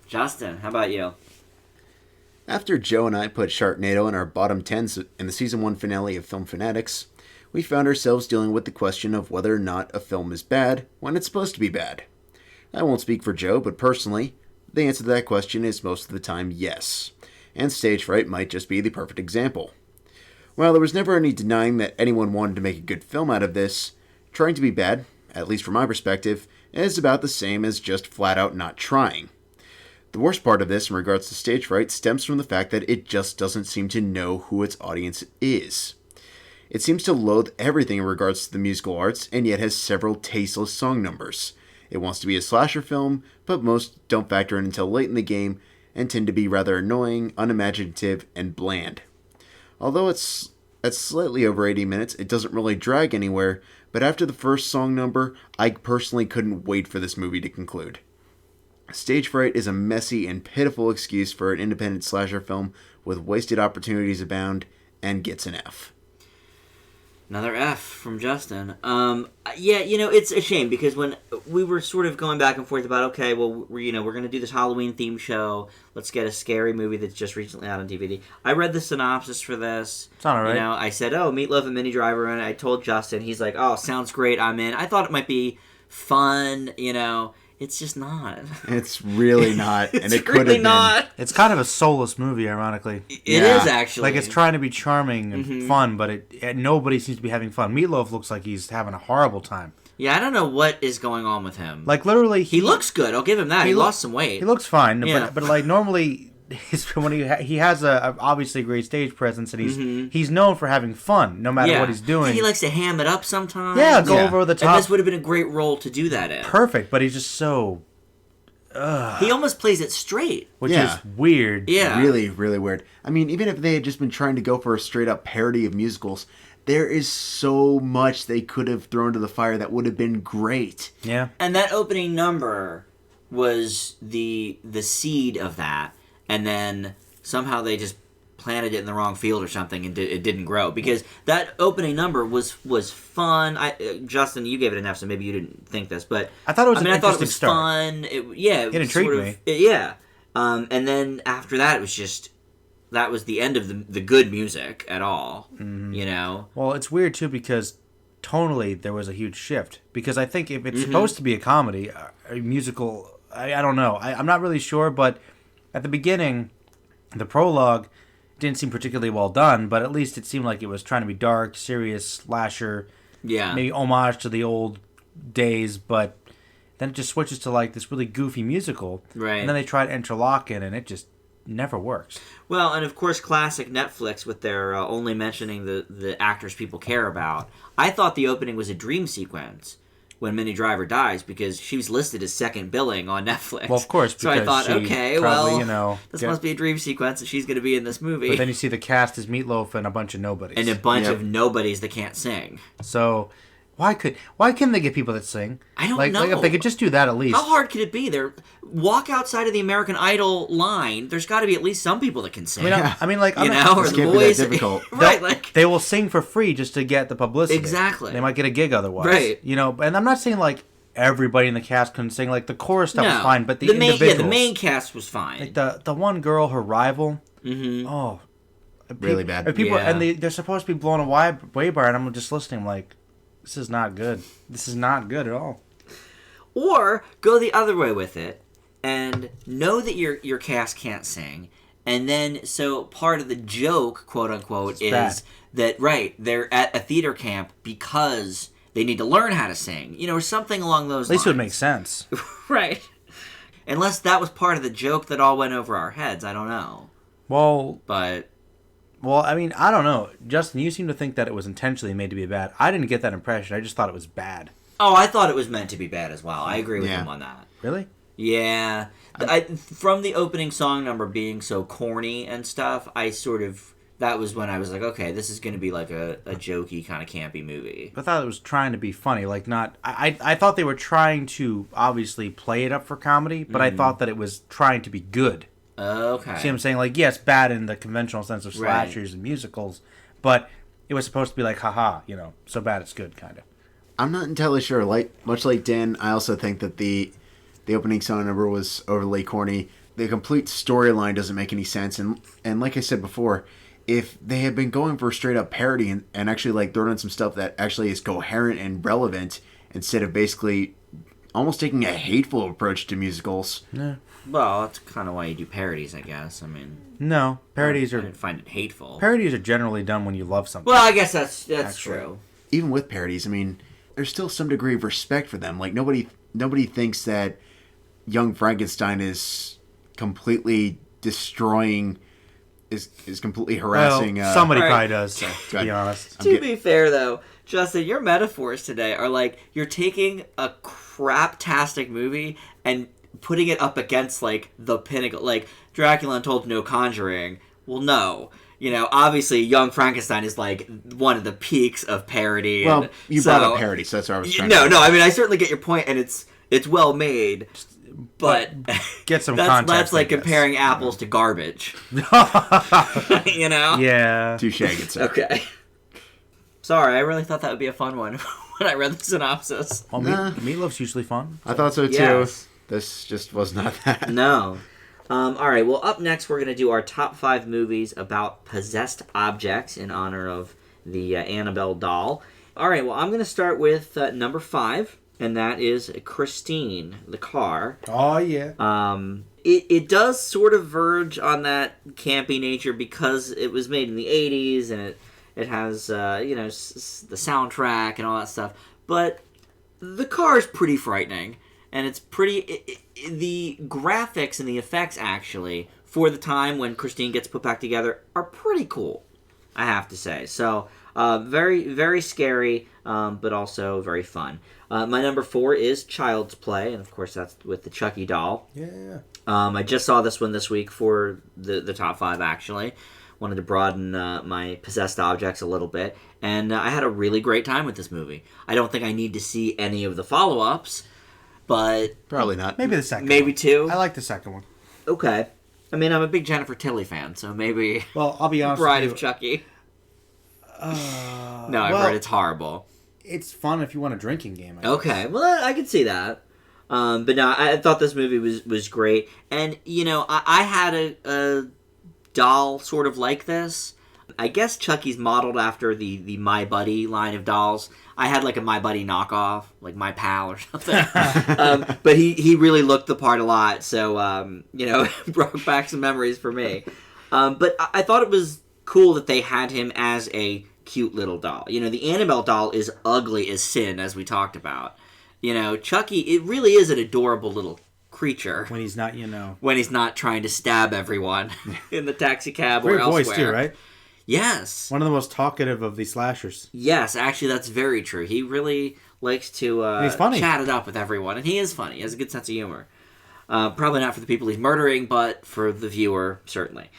Justin, how about you? After Joe and I put Sharknado in our bottom 10s in the season 1 finale of Film Fanatics, we found ourselves dealing with the question of whether or not a film is bad when it's supposed to be bad. I won't speak for Joe, but personally, the answer to that question is most of the time yes, and Stage Fright might just be the perfect example. While there was never any denying that anyone wanted to make a good film out of this, trying to be bad, at least from my perspective, is about the same as just flat out not trying. The worst part of this in regards to Stage Fright stems from the fact that it just doesn't seem to know who its audience is. It seems to loathe everything in regards to the musical arts, and yet has several tasteless song numbers. It wants to be a slasher film, but most don't factor in until late in the game, and tend to be rather annoying, unimaginative, and bland. Although it's at slightly over 80 minutes, it doesn't really drag anywhere, but after the first song number, I personally couldn't wait for this movie to conclude. Stage Fright is a messy and pitiful excuse for an independent slasher film with wasted opportunities abound, and gets an F. Another F from Justin. It's a shame because when we were sort of going back and forth about, okay, well, we're going to do this Halloween theme show. Let's get a scary movie that's just recently out on DVD. I read the synopsis for this. It's all right. I said, Meatloaf and Minnie Driver, and I told Justin. He's like, oh, sounds great. I'm in. I thought it might be fun. It's just not. It's really not, and it could have been. Not. It's kind of a soulless movie, ironically. It is actually. Like, it's trying to be charming and fun, but nobody seems to be having fun. Meatloaf looks like he's having a horrible time. Yeah, I don't know what is going on with him. Like, literally, he looks good. I'll give him that. He lost some weight. He looks fine, yeah. but like normally he has a obviously great stage presence, and he's known for having fun no matter what he's doing. And he likes to ham it up sometimes. Yeah, go over the top. And this would have been a great role to do that in. Perfect, but he's just so... He almost plays it straight. Which is weird. Yeah. Really, really weird. I mean, even if they had just been trying to go for a straight-up parody of musicals, there is so much they could have thrown to the fire that would have been great. Yeah. And that opening number was the seed of that. And then somehow they just planted it in the wrong field or something, and it didn't grow. Because that opening number was fun. Justin, you gave it an F, so maybe you didn't think this, but I thought it was an I thought it interesting was start. fun. It intrigued me. Yeah. And then after that, it was just... That was the end of the good music at all, you know? Well, it's weird, too, because tonally there was a huge shift. Because I think if it's supposed to be a comedy, a musical, I don't know. I'm not really sure, but at the beginning, the prologue didn't seem particularly well done, but at least it seemed like it was trying to be dark, serious, slasher, maybe homage to the old days, but then it just switches to like this really goofy musical. Right. And then they try to interlock it, and it just never works. Well, and of course, classic Netflix with their only mentioning the actors people care about. I thought the opening was a dream sequence when Minnie Driver dies because she was listed as second billing on Netflix. Well, of course. So I thought, okay, probably, well, this must be a dream sequence and she's going to be in this movie. But then you see the cast is Meatloaf and a bunch of nobodies. And a bunch of nobodies that can't sing. So... Why couldn't they get people that sing? I don't know. Like if they could just do that at least. How hard could it be? Walk outside of the American Idol line. There's got to be at least some people that can sing. I mean, like, you know, or the boys. Difficult. Right, like they will sing for free just to get the publicity. Exactly. They might get a gig otherwise. Right. You know, and I'm not saying like everybody in the cast couldn't sing. Like the chorus stuff was fine, but the individuals, the main cast was fine. Like the one girl, her rival. Mm-hmm. Oh, really bad. People and they're supposed to be blown away by it, and I'm just listening like. This is not good. This is not good at all. Or go the other way with it and know that your cast can't sing. And then, so part of the joke, quote unquote, is that, they're at a theater camp because they need to learn how to sing. You know, or something along those lines. At least it would make sense. Right. Unless that was part of the joke that all went over our heads. I don't know. Well, I mean, I don't know. Justin, you seem to think that it was intentionally made to be bad. I didn't get that impression. I just thought it was bad. Oh, I thought it was meant to be bad as well. I agree with him on that. Really? Yeah. From the opening song number being so corny and stuff, that was when I was like, okay, this is going to be like a jokey kind of campy movie. I thought it was trying to be funny. Like not, I thought they were trying to obviously play it up for comedy, but I thought that it was trying to be good. Okay. See what I'm saying? Like, yes, bad in the conventional sense of slashers and musicals, but it was supposed to be like, haha, you know, so bad it's good, kind of. I'm not entirely sure. Much like Dan, I also think that the opening song number was overly corny. The complete storyline doesn't make any sense, and like I said before, if they had been going for a straight up parody and actually like throwing in some stuff that actually is coherent and relevant instead of basically almost taking a hateful approach to musicals. Yeah. Well, that's kind of why you do parodies, I guess. I mean... No, parodies I didn't find it hateful. Parodies are generally done when you love something. Well, I guess that's true. Even with parodies, I mean, there's still some degree of respect for them. Like, nobody thinks that Young Frankenstein is completely destroying... Is completely harassing... Well, somebody probably does, to be honest. To be fair, though, Justin, your metaphors today are like, you're taking a crap-tastic movie and... putting it up against, like, the pinnacle. Like, Dracula Untold, no Conjuring. Well, no. You know, obviously, Young Frankenstein is, like, one of the peaks of parody. Well, you brought up parody, so that's what I was trying to say. No, I mean, I certainly get your point, and it's well made. But get some context. That's like comparing apples to garbage. You know? Yeah. Touche, good sir. Okay. Sorry, I really thought that would be a fun one when I read the synopsis. Well, Meatloaf's usually fun. I thought so, too. Yes. This just was not that. No. All right, well, up next, we're going to do our top 5 movies about possessed objects in honor of the Annabelle doll. All right, well, I'm going to start with number 5, and that is Christine, the car. Oh, yeah. It does sort of verge on that campy nature because it was made in the 80s, and it has, the soundtrack and all that stuff. But the car is pretty frightening. and it's pretty. The graphics and the effects, actually, for the time when Christine gets put back together, are pretty cool, I have to say. So, very, very scary, but also very fun. My number 4 is Child's Play, and of course that's with the Chucky doll. Yeah. I just saw this one this week for the top 5, actually. Wanted to broaden my possessed objects a little bit, and I had a really great time with this movie. I don't think I need to see any of the follow-ups, but... Probably not. Maybe the second Maybe one. 2? I like the second one. Okay. I mean, I'm a big Jennifer Tilly fan, so maybe... Well, I'll be honest Bride with of Chucky. you. No, I've heard it's horrible. It's fun if you want a drinking game, I guess. Okay, well, I can see that. But no, I thought this movie was great. And, you know, I had a doll sort of like this. I guess Chucky's modeled after the My Buddy line of dolls. I had like a My Buddy knockoff, like My Pal or something. But he really looked the part a lot, so, you know, it brought back some memories for me. But I thought it was cool that they had him as a cute little doll. You know, the Annabelle doll is ugly as sin, as we talked about. You know, Chucky, it really is an adorable little creature. When he's not, you know... When he's not trying to stab everyone in the taxi cab Great or elsewhere. voice, too, right? Yes. One of the most talkative of these slashers. Yes, actually, that's very true. He really likes to he's funny. chat it up with everyone, and he is funny. He has a good sense of humor. Probably not for the people he's murdering, but for the viewer, certainly.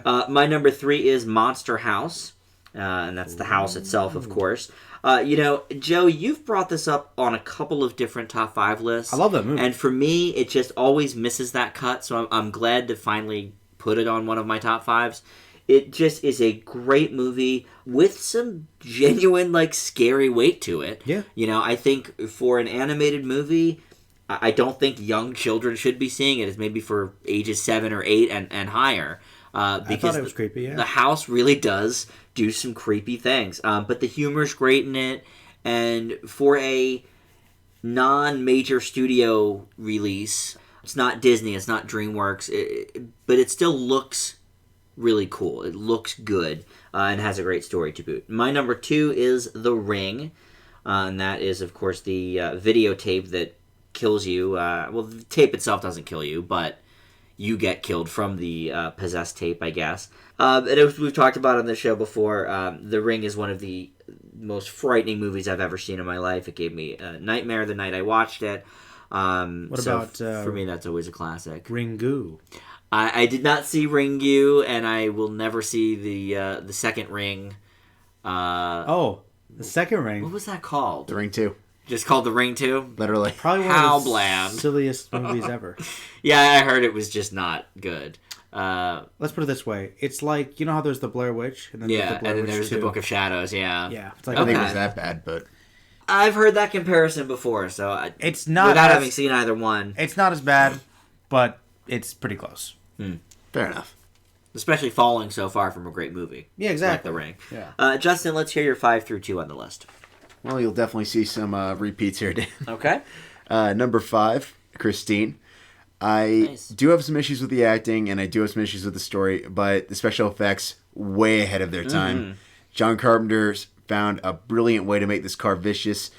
My number 3 is Monster House, and that's the house itself, of course. You know, Joe, you've brought this up on a couple of different top 5 lists. I love that movie. And for me, it just always misses that cut, so I'm glad to finally put it on one of my top 5s. It just is a great movie with some genuine, like, scary weight to it. Yeah. You know, I think for an animated movie, I don't think young children should be seeing it. It's maybe for ages 7 or 8 and higher. Because I thought it was creepy, yeah. The house really does do some creepy things. But the humor's great in it. And for a non-major studio release, it's not Disney, it's not DreamWorks, but it still looks really cool. It looks good and has a great story to boot. My number 2 is The Ring. And that is, of course, the videotape that kills you. Well, the tape itself doesn't kill you, but you get killed from the possessed tape, I guess. And as we've talked about on this show before, The Ring is one of the most frightening movies I've ever seen in my life. It gave me a nightmare the night I watched it. What about... for me, that's always a classic. Ringu? I did not see Ringu, and I will never see the second Ring. The second Ring. What was that called? The Ring 2. Just called The Ring 2? Literally. Probably one How of the bland. silliest movies ever. Yeah, I heard it was just not good. Let's put it this way. It's like, you know how there's the Blair Witch? And then there's the Blair and then Witch there's 2? the Book of Shadows, yeah. Yeah. It's like I don't think it Okay. was that bad, but... I've heard that comparison before, so it's not without as, having seen either one. It's not as bad, but it's pretty close. Fair enough. Especially falling so far from a great movie. Yeah, exactly. Like The Yeah. Ring. Justin, let's hear your 5 through 2 on the list. Well, you'll definitely see some repeats here, Dan. Okay. Number 5, Christine. I Nice. do have some issues with the acting, and I do have some issues with the story, but the special effects, way ahead of their time. John Carpenter's found a brilliant way to make this car vicious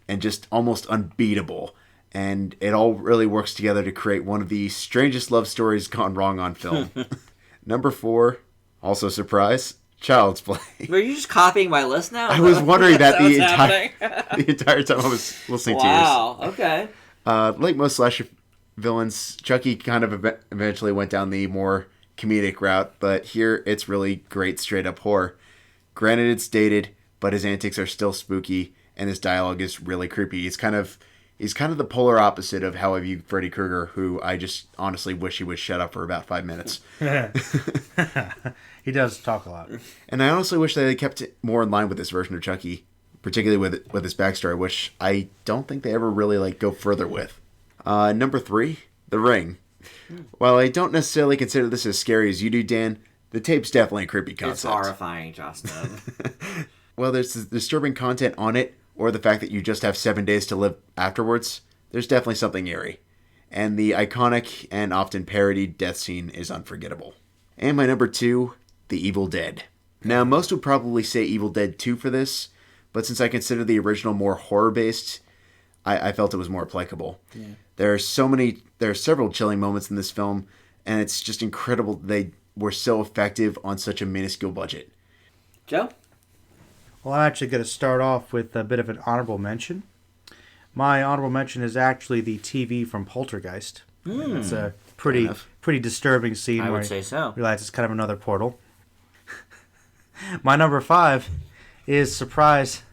and just almost unbeatable. And it all really works together to create one of the strangest love stories gone wrong on film. Number 4, also surprise, Child's Play. Were you just copying my list now? I was wondering that Is the what's entire happening? the entire time I was listening to yours. Wow, okay. Like most slasher villains, Chucky kind of eventually went down the more comedic route, but here it's really great straight up horror. Granted, it's dated, but his antics are still spooky, and his dialogue is really creepy. He's kind of the polar opposite of how I view Freddy Krueger, who I just honestly wish he would shut up for about 5 minutes. He does talk a lot. And I honestly wish they kept it more in line with this version of Chucky, particularly with his backstory, which I don't think they ever really go further with. Number 3, The Ring. While I don't necessarily consider this as scary as you do, Dan, the tape's definitely a creepy concept. It's horrifying, Justin. Well, there's this disturbing content on it, or the fact that you just have 7 days to live afterwards. There's definitely something eerie. And the iconic and often parodied death scene is unforgettable. And my number 2, The Evil Dead. Now, most would probably say Evil Dead 2 for this, but since I consider the original more horror-based, I felt it was more applicable. Yeah. There are several chilling moments in this film, and it's just incredible they were so effective on such a minuscule budget. Joe? Well, I'm actually going to start off with a bit of an honorable mention. My honorable mention is actually the TV from Poltergeist. It's a pretty disturbing scene I where would say so. you realize it's kind of another portal. My number 5 is, surprise,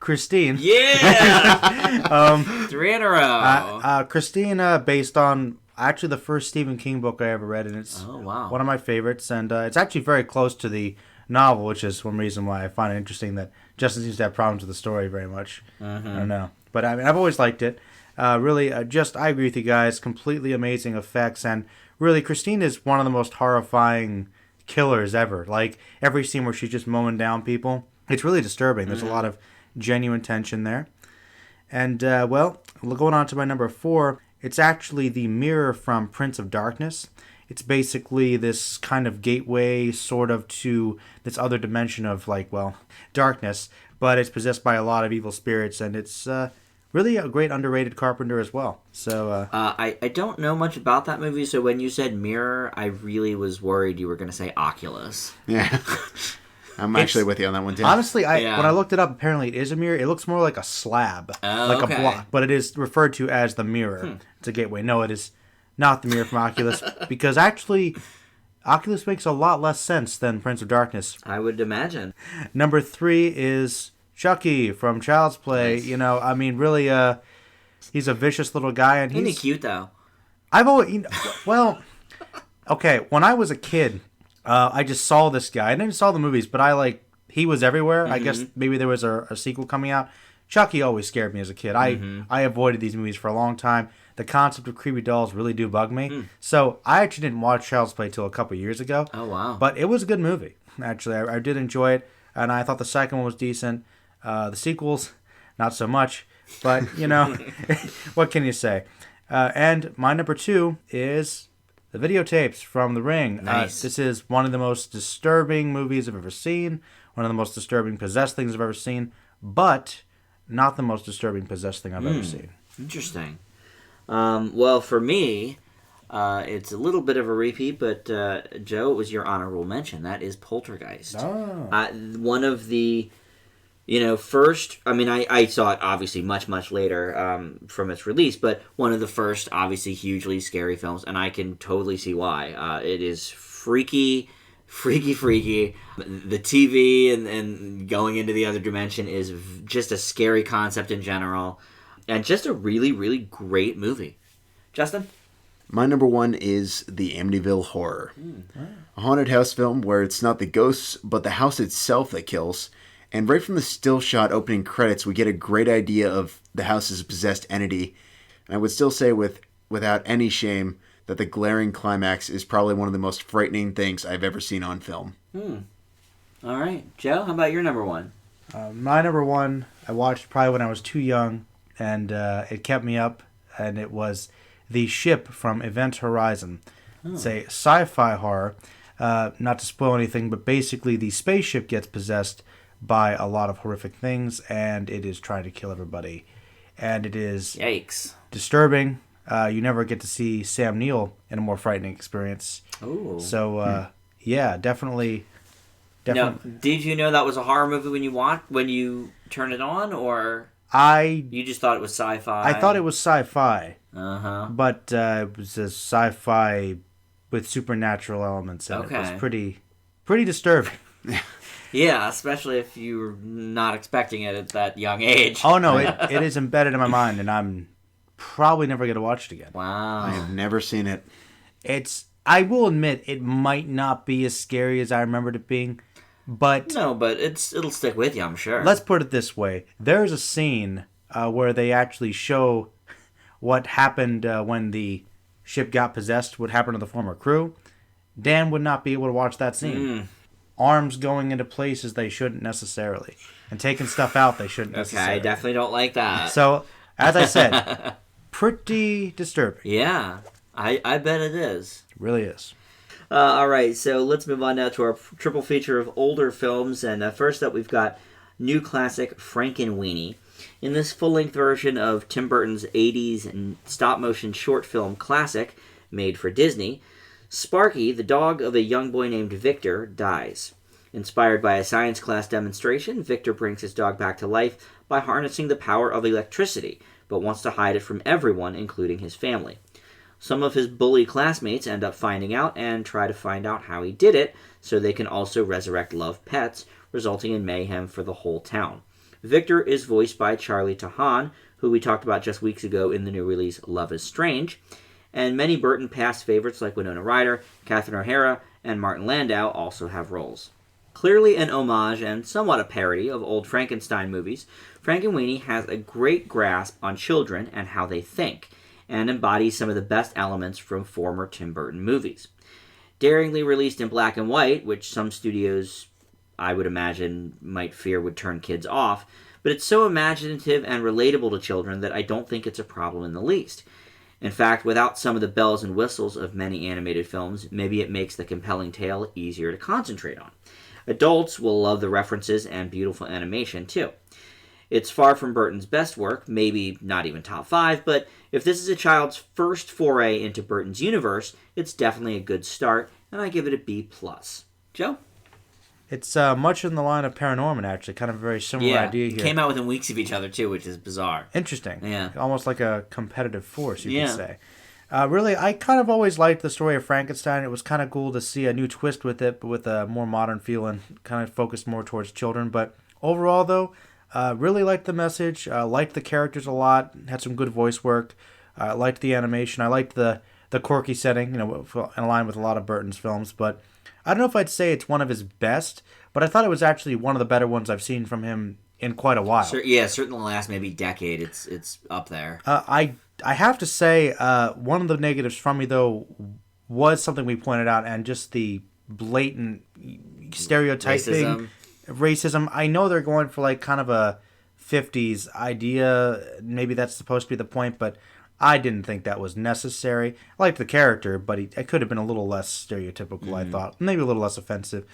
Christine. Yeah! 3 in a row. Christine, based on actually the first Stephen King book I ever read, and it's one of my favorites, and it's actually very close to the novel, which is one reason why I find it interesting that Justin seems to have problems with the story very much. I don't know. But I mean, I've always liked it. I agree with you guys. Completely amazing effects. And really, Christine is one of the most horrifying killers ever. Like, every scene where she's just mowing down people, it's really disturbing. There's a lot of genuine tension there. And, going on to my number 4, it's actually the mirror from Prince of Darkness. It's basically this kind of gateway sort of to this other dimension of, darkness, but it's possessed by a lot of evil spirits, and it's really a great underrated Carpenter as well. So I don't know much about that movie, so when you said mirror, I really was worried you were going to say Oculus. Yeah. I'm actually with you on that one, too. Honestly, when I looked it up, apparently it is a mirror. It looks more like a slab, a block, but it is referred to as the mirror. It's a gateway. No, it is not the mirror from Oculus, because actually, Oculus makes a lot less sense than Prince of Darkness. I would imagine. Number 3 is Chucky from Child's Play. Nice. Really, he's a vicious little guy, and he's cute though. I've always, okay. When I was a kid, I just saw this guy. I didn't saw the movies, but he was everywhere. I guess maybe there was a sequel coming out. Chucky always scared me as a kid. I avoided these movies for a long time. The concept of creepy dolls really do bug me. So I actually didn't watch Child's Play till a couple years ago. Oh, wow. But it was a good movie, actually. I did enjoy it, and I thought the second one was decent. The sequels, not so much. But, what can you say? And my number 2 is the videotapes from The Ring. Nice. This is one of the most disturbing movies I've ever seen, one of the most disturbing possessed things I've ever seen, but not the most disturbing possessed thing I've ever seen. Interesting. Well, for me, it's a little bit of a repeat, but Joe, it was your honorable mention. That is Poltergeist. Oh. One of the, first, I saw it obviously much, much later from its release, but one of the first, obviously, hugely scary films, and I can totally see why. It is freaky. The TV and going into the other dimension is just a scary concept in general. And just a really, really great movie. Justin? My number 1 is The Amityville Horror. A haunted house film where it's not the ghosts, but the house itself that kills. And right from the still shot opening credits, we get a great idea of the house's possessed entity. And I would still say without any shame that the glaring climax is probably one of the most frightening things I've ever seen on film. All right. Joe, how about your number 1? My number 1, I watched probably when I was too young. And it kept me up, and it was The Ship from Event Horizon. It's a sci-fi horror, not to spoil anything, but basically the spaceship gets possessed by a lot of horrific things, and it is trying to kill everybody. And it is Yikes. Disturbing. You never get to see Sam Neill in a more frightening experience. Ooh. So, definitely. Now, did you know that was a horror movie when you turned it on, or... You just thought it was sci-fi? I thought it was sci-fi. Uh-huh. But it was a sci-fi with supernatural elements in it. It was pretty disturbing. Yeah, especially if you're not expecting it at that young age. Oh, no, it is embedded in my mind, and I'm probably never going to watch it again. Wow. I have never seen it. I will admit, it might not be as scary as I remembered it being. But it'll stick with you, I'm sure. Let's put it this way. There's a scene where they actually show what happened when the ship got possessed, what happened to the former crew. Dan would not be able to watch that scene. Arms going into places they shouldn't necessarily. And taking stuff out they shouldn't necessarily. Okay, I definitely don't like that. So, as I said, pretty disturbing. Yeah, I bet it is. It really is. All right, so let's move on now to our triple feature of older films. And first up, we've got new classic Frankenweenie. In this full-length version of Tim Burton's 80s stop-motion short film classic made for Disney, Sparky, the dog of a young boy named Victor, dies. Inspired by a science class demonstration, Victor brings his dog back to life by harnessing the power of electricity, but wants to hide it from everyone, including his family. Some of his bully classmates end up finding out and try to find out how he did it, so they can also resurrect loved pets, resulting in mayhem for the whole town. Victor is voiced by Charlie Tahan, who we talked about just weeks ago in the new release Love is Strange, and many Burton past favorites like Winona Ryder, Catherine O'Hara, and Martin Landau also have roles. Clearly an homage and somewhat a parody of old Frankenstein movies, Frankenweenie has a great grasp on children and how they think, and embodies some of the best elements from former Tim Burton movies. Daringly released in black and white, which some studios, I would imagine, might fear would turn kids off, but it's so imaginative and relatable to children that I don't think it's a problem in the least. In fact, without some of the bells and whistles of many animated films, maybe it makes the compelling tale easier to concentrate on. Adults will love the references and beautiful animation, too. It's far from Burton's best work, maybe not even top 5, but if this is a child's first foray into Burton's universe, it's definitely a good start, and I give it a B+. Joe? It's much in the line of Paranorman, actually. Kind of a very similar idea here. Came out within weeks of each other, too, which is bizarre. Interesting. Yeah. Almost like a competitive force, you could say. Really, I kind of always liked the story of Frankenstein. It was kind of cool to see a new twist with it, but with a more modern feel and kind of focused more towards children. But overall, though, really liked the message. Liked the characters a lot. Had some good voice work. Liked the animation. I liked the quirky setting, in line with a lot of Burton's films. But I don't know if I'd say it's one of his best, but I thought it was actually one of the better ones I've seen from him in quite a while. Certainly the last maybe decade, it's up there. I have to say, one of the negatives from me, though, was something we pointed out, and just the blatant stereotyping. Racism. I know they're going for like kind of a 50s idea. Maybe that's supposed to be the point, but I didn't think that was necessary. I liked the character, but it could have been a little less stereotypical, I thought. Maybe a little less offensive.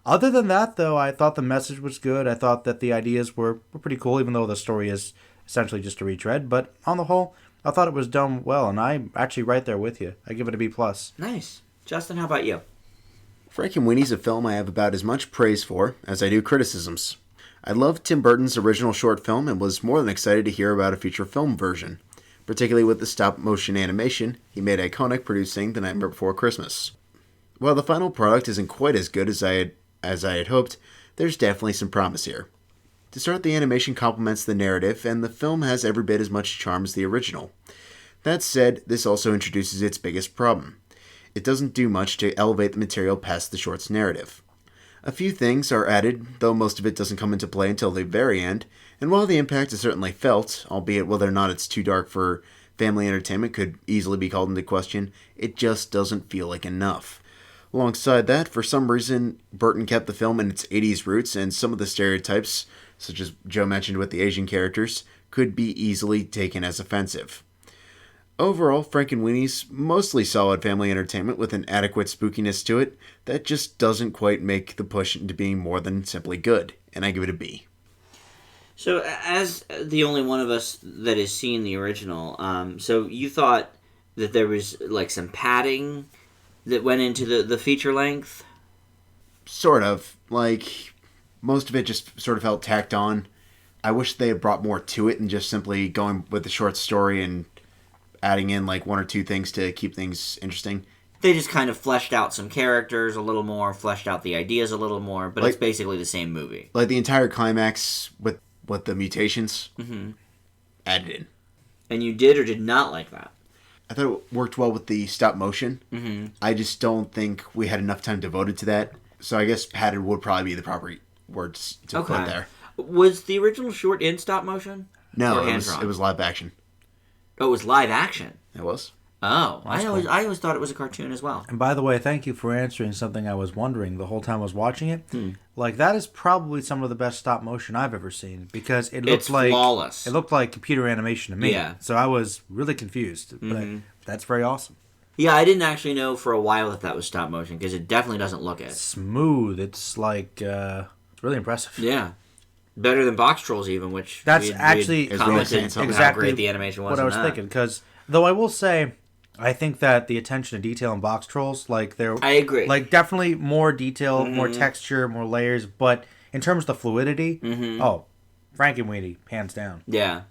Other than that, though, I thought the message was good. I thought that the ideas were pretty cool, even though the story is essentially just a retread. But on the whole, I thought it was done well, and I'm actually right there with you. I give it a B+. Nice. Justin, how about you? Frankenweenie's a film I have about as much praise for as I do criticisms. I loved Tim Burton's original short film and was more than excited to hear about a feature film version, particularly with the stop-motion animation he made iconic producing The Nightmare Before Christmas. While the final product isn't quite as good as I had hoped, there's definitely some promise here. To start, the animation complements the narrative, and the film has every bit as much charm as the original. That said, this also introduces its biggest problem. It doesn't do much to elevate the material past the short's narrative. A few things are added, though most of it doesn't come into play until the very end, and while the impact is certainly felt, albeit whether or not it's too dark for family entertainment could easily be called into question, it just doesn't feel like enough. Alongside that, for some reason, Burton kept the film in its 80s roots, and some of the stereotypes, such as Joe mentioned with the Asian characters, could be easily taken as offensive. Overall, Frankenweenie's mostly solid family entertainment with an adequate spookiness to it that just doesn't quite make the push into being more than simply good, and I give it a B. So, as the only one of us that has seen the original, so you thought that there was like some padding that went into the feature length? Sort of. Like, most of it just sort of felt tacked on. I wish they had brought more to it than just simply going with the short story and adding in like one or two things to keep things interesting. They just kind of fleshed out some characters a little more, fleshed out the ideas a little more, but it's basically the same movie. Like the entire climax with the mutations added in. And you did or did not like that? I thought it worked well with the stop motion. I just don't think we had enough time devoted to that. So I guess padded would probably be the proper words to put there. Was the original short in stop motion? No, it was live action. Oh, it was live action? It was. Oh, I always thought it was a cartoon as well. And by the way, thank you for answering something I was wondering the whole time I was watching it. Like, that is probably some of the best stop motion I've ever seen, because it looked like flawless. It looked like computer animation to me. Yeah. So I was really confused, but that's very awesome. Yeah, I didn't actually know for a while that was stop motion, because it definitely doesn't look it. Smooth. It's like it's really impressive. Yeah. Better than Box Trolls even, which That's we actually commented exactly how great the animation was. what I was thinking. Because though I will say, I think that the attention to detail in Box Trolls, like I agree. like definitely more detail, more texture, more layers. But in terms of the fluidity, oh, Frankenweenie, hands down. Yeah.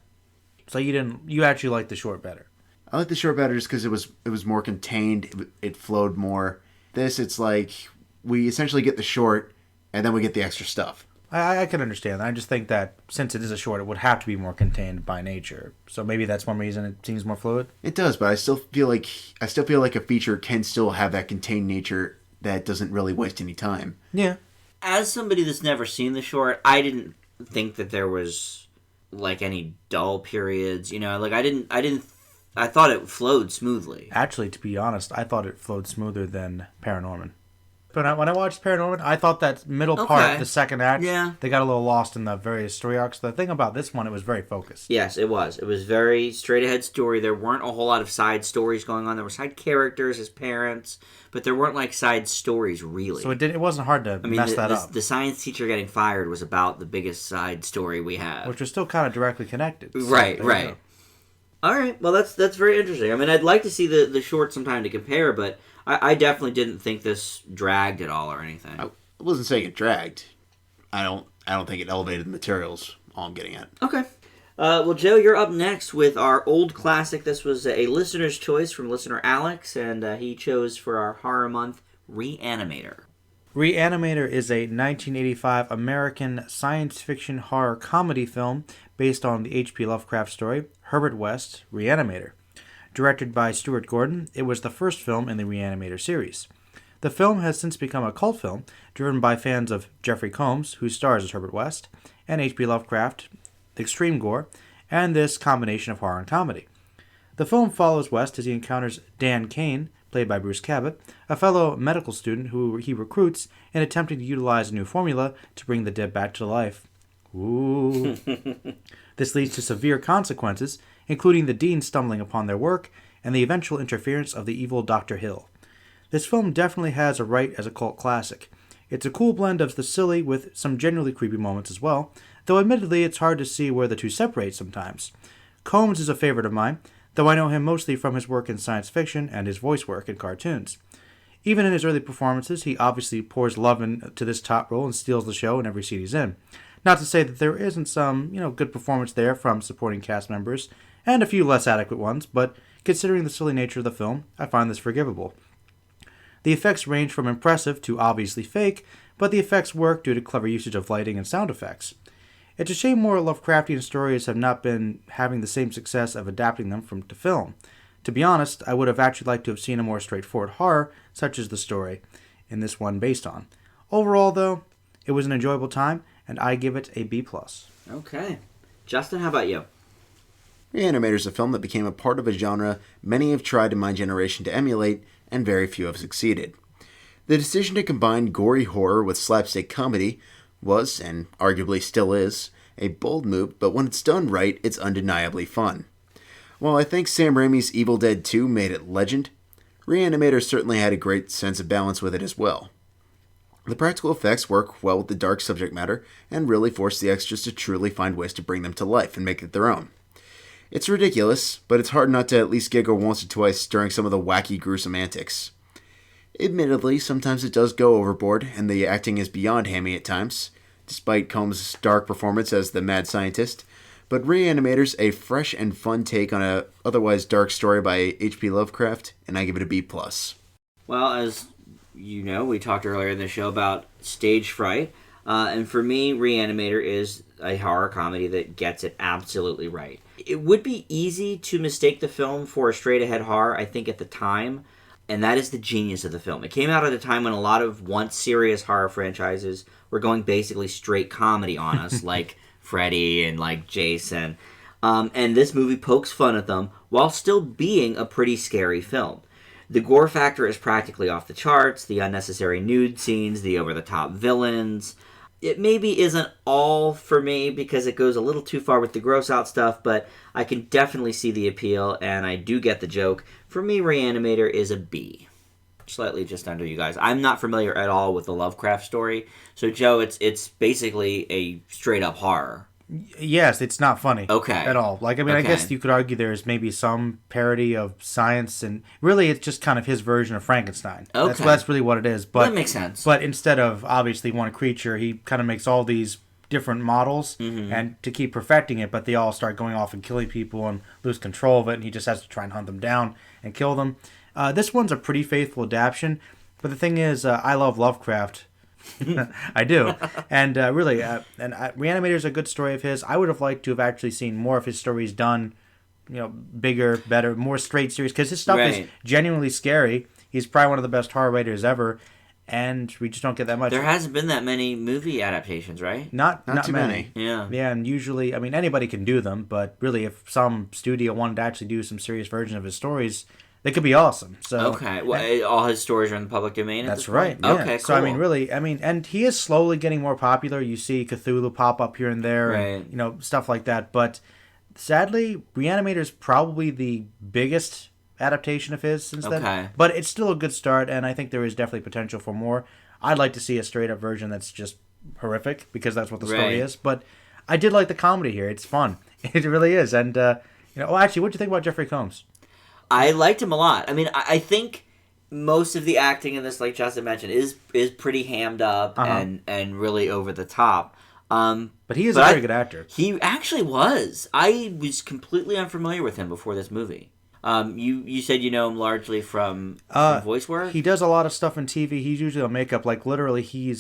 So you actually like the short better. I like the short better just because it was more contained. It flowed more. This, it's like we essentially get the short, and then we get the extra stuff. I can understand that. I just think that since it is a short, it would have to be more contained by nature. So maybe that's one reason it seems more fluid. It does, but I still feel like a feature can still have that contained nature that doesn't really waste any time. Yeah. As somebody that's never seen the short, I didn't think that there was like any dull periods. You know, like I thought it flowed smoothly. Actually, to be honest, I thought it flowed smoother than Paranorman. But when I watched Paranorman, I thought that middle part, the second act, they got a little lost in the various story arcs. The thing about this one, it was very focused. Yes, it was. It was very straight-ahead story. There weren't a whole lot of side stories going on. There were side characters, his parents, but there weren't, like, side stories, really. So it wasn't hard to mess that up. The science teacher getting fired was about the biggest side story we have. Which was still kind of directly connected. So right. All right, well, that's very interesting. I mean, I'd like to see the short sometime to compare, but I definitely didn't think this dragged at all or anything. I wasn't saying it dragged. I don't think it elevated the materials. All I'm getting at. Okay. Well, Joe, you're up next with our old classic. This was a listener's choice from listener Alex, and he chose for our horror month ReAnimator. ReAnimator is a 1985 American science fiction horror comedy film based on the H.P. Lovecraft story Herbert West's ReAnimator. Directed by Stuart Gordon, it was the first film in the ReAnimator series. The film has since become a cult film, driven by fans of Jeffrey Combs, who stars as Herbert West, and H.P. Lovecraft, extreme gore, and this combination of horror and comedy. The film follows West as he encounters Dan Kane, played by Bruce Cabot, a fellow medical student who he recruits in attempting to utilize a new formula to bring the dead back to life. Ooh. This leads to severe consequences, including the dean stumbling upon their work and the eventual interference of the evil Dr. Hill. This film definitely has a right as a cult classic. It's a cool blend of the silly with some genuinely creepy moments as well, though admittedly it's hard to see where the two separate sometimes. Combs is a favorite of mine, though I know him mostly from his work in science fiction and his voice work in cartoons. Even in his early performances, he obviously pours love into this top role and steals the show in every scene he's in. Not to say that there isn't some, good performance there from supporting cast members, and a few less adequate ones, but considering the silly nature of the film, I find this forgivable. The effects range from impressive to obviously fake, but the effects work due to clever usage of lighting and sound effects. It's a shame more Lovecraftian stories have not been having the same success of adapting them to film. To be honest, I would have actually liked to have seen a more straightforward horror, such as the story in this one based on. Overall, though, it was an enjoyable time, and I give it a B+. Okay. Justin, how about you? ReAnimator is a film that became a part of a genre many have tried in my generation to emulate, and very few have succeeded. The decision to combine gory horror with slapstick comedy was, and arguably still is, a bold move, but when it's done right, it's undeniably fun. While I think Sam Raimi's Evil Dead 2 made it legend, ReAnimator certainly had a great sense of balance with it as well. The practical effects work well with the dark subject matter and really force the extras to truly find ways to bring them to life and make it their own. It's ridiculous, but it's hard not to at least giggle once or twice during some of the wacky, gruesome antics. Admittedly, sometimes it does go overboard, and the acting is beyond hammy at times, despite Combs' dark performance as the mad scientist, but ReAnimator's a fresh and fun take on a otherwise dark story by H.P. Lovecraft, and I give it a B+. Well, as you know, we talked earlier in the show about Stage Fright, and for me, ReAnimator is a horror comedy that gets it absolutely right. It would be easy to mistake the film for a straight-ahead horror, I think, at the time, and that is the genius of the film. It came out at a time when a lot of once serious horror franchises were going basically straight comedy on us, like Freddy and like Jason, and this movie pokes fun at them while still being a pretty scary film. The gore factor is practically off the charts, the unnecessary nude scenes, the over-the-top villains. It maybe isn't all for me because it goes a little too far with the gross-out stuff, but I can definitely see the appeal, and I do get the joke. For me, ReAnimator is a B. slightly just under you guys. I'm not familiar at all with the Lovecraft story. So, Joe, it's basically a straight-up horror. Yes, it's not funny. Okay. At all. Like, I mean, I guess you could argue there's maybe some parody of science, and really it's just kind of his version of Frankenstein. Okay. That's really what it is. But that makes sense. But instead of, obviously, one creature, he kind of makes all these different models and to keep perfecting it, but they all start going off and killing people and lose control of it, and he just has to try and hunt them down and kill them. This one's a pretty faithful adaptation, but the thing is, I love Lovecraft. I do. And really, ReAnimator is a good story of his. I would have liked to have actually seen more of his stories done, bigger, better, more straight series, because his stuff is genuinely scary. He's probably one of the best horror writers ever, and we just don't get that much. There hasn't been that many movie adaptations, right? Not too many. Yeah. Yeah, and usually, I mean, anybody can do them, but really, if some studio wanted to actually do some serious version of his stories, they could be awesome. So okay, well, all his stories are in the public domain. That's right. Yeah. Okay, cool. So I mean, really, and he is slowly getting more popular. You see Cthulhu pop up here and there, right. and stuff like that. But sadly, ReAnimator is probably the biggest adaptation of his since then. But it's still a good start, and I think there is definitely potential for more. I'd like to see a straight up version that's just horrific, because that's what the story is. But I did like the comedy here. It's fun. It really is. And actually, what do you think about Jeffrey Combs? I liked him a lot. I mean, I think most of the acting in this, like Justin mentioned, is pretty hammed up and really over the top. But he is a very good actor. He actually was. I was completely unfamiliar with him before this movie. You said you know him largely from voice work? He does a lot of stuff in TV. He's usually on makeup. Like, literally, he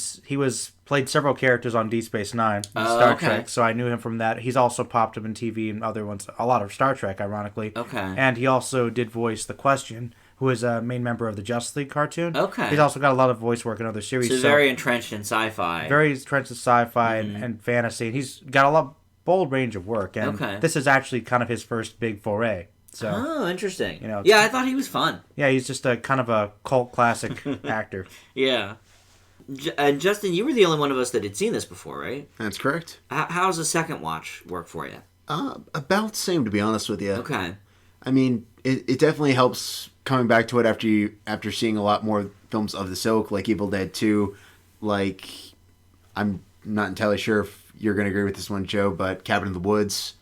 played several characters on Deep Space Nine, Star Trek, so I knew him from that. He's also popped up in TV and other ones, a lot of Star Trek, ironically. Okay. And he also did voice The Question, who is a main member of the Justice League cartoon. Okay. He's also got a lot of voice work in other series. So very entrenched in sci-fi. Very entrenched in sci-fi and fantasy. And he's got a bold range of work. And this is actually kind of his first big foray. So, oh, interesting. Yeah, I thought he was fun. Yeah, he's just a kind of a cult classic actor. Yeah. And Justin, you were the only one of us that had seen this before, right? That's correct. How's the second watch work for you? About the same, to be honest with you. Okay. I mean, it definitely helps coming back to it after seeing a lot more films of the ilk, like Evil Dead 2, like, I'm not entirely sure if you're going to agree with this one, Joe, but Cabin in the Woods.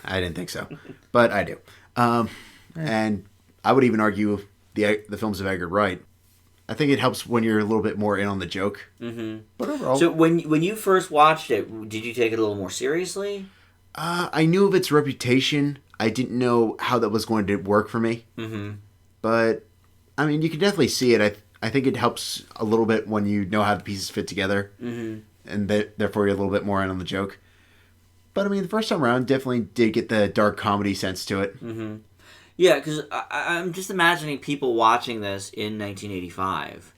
I didn't think so, but I do. And I would even argue the films of Edgar Wright. I think it helps when you're a little bit more in on the joke. Mm-hmm. But overall, so when you first watched it, did you take it a little more seriously? I knew of its reputation. I didn't know how that was going to work for me. Mm-hmm. But I mean, you can definitely see it. I think it helps a little bit when you know how the pieces fit together, and therefore you're a little bit more in on the joke. But I mean, the first time around, definitely did get the dark comedy sense to it. Mm-hmm. Yeah, because I'm just imagining people watching this in 1985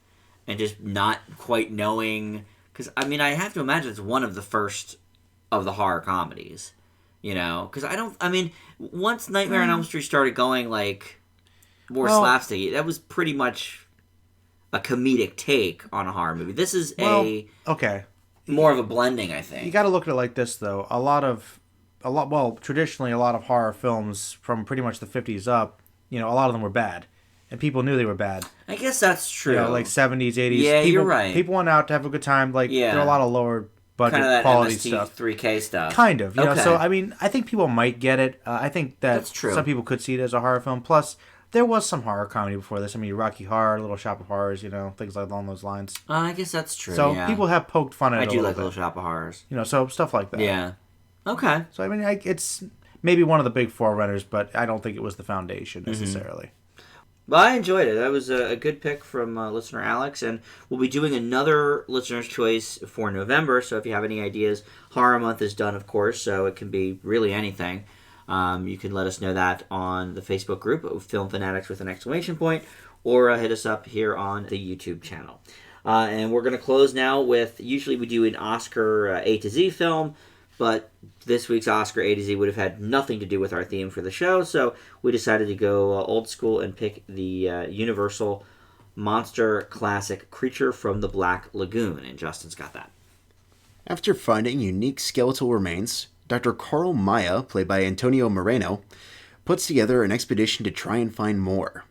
and just not quite knowing. Because I mean, I have to imagine it's one of the first of the horror comedies. Because once Nightmare on Elm Street started going like more slapstick, that was pretty much a comedic take on a horror movie. This is more of a blending, I think. You got to look at it like this, though. Traditionally, a lot of horror films from pretty much the 50s up, a lot of them were bad. And people knew they were bad. I guess that's true. Like 70s, 80s. Yeah, you're right. People went out to have a good time. Like, there are a lot of lower budget kind of quality MST stuff. 3K stuff. Kind of. So, I mean, I think people might get it. I think that that's true. Some people could see it as a horror film. Plus, there was some horror comedy before this. I mean, Rocky Horror, Little Shop of Horrors, things like along those lines. I guess that's true. So people have poked fun at it. I do like Little Shop of Horrors. So stuff like that. Yeah. Okay. So I mean, it's maybe one of the big forerunners, but I don't think it was the foundation necessarily. Well, I enjoyed it. That was a good pick from listener Alex, and we'll be doing another listener's choice for November. So if you have any ideas, Horror Month is done, of course, so it can be really anything. You can let us know that on the Facebook group of Film Fanatics with an exclamation point, or hit us up here on the YouTube channel. And we're going to close now with, usually we do an Oscar A to Z film, but this week's Oscar A to Z would have had nothing to do with our theme for the show, so we decided to go old school and pick the Universal monster classic Creature from the Black Lagoon, and Justin's got that. After finding unique skeletal remains, Dr. Carl Maya, played by Antonio Moreno, puts together an expedition to try and find more.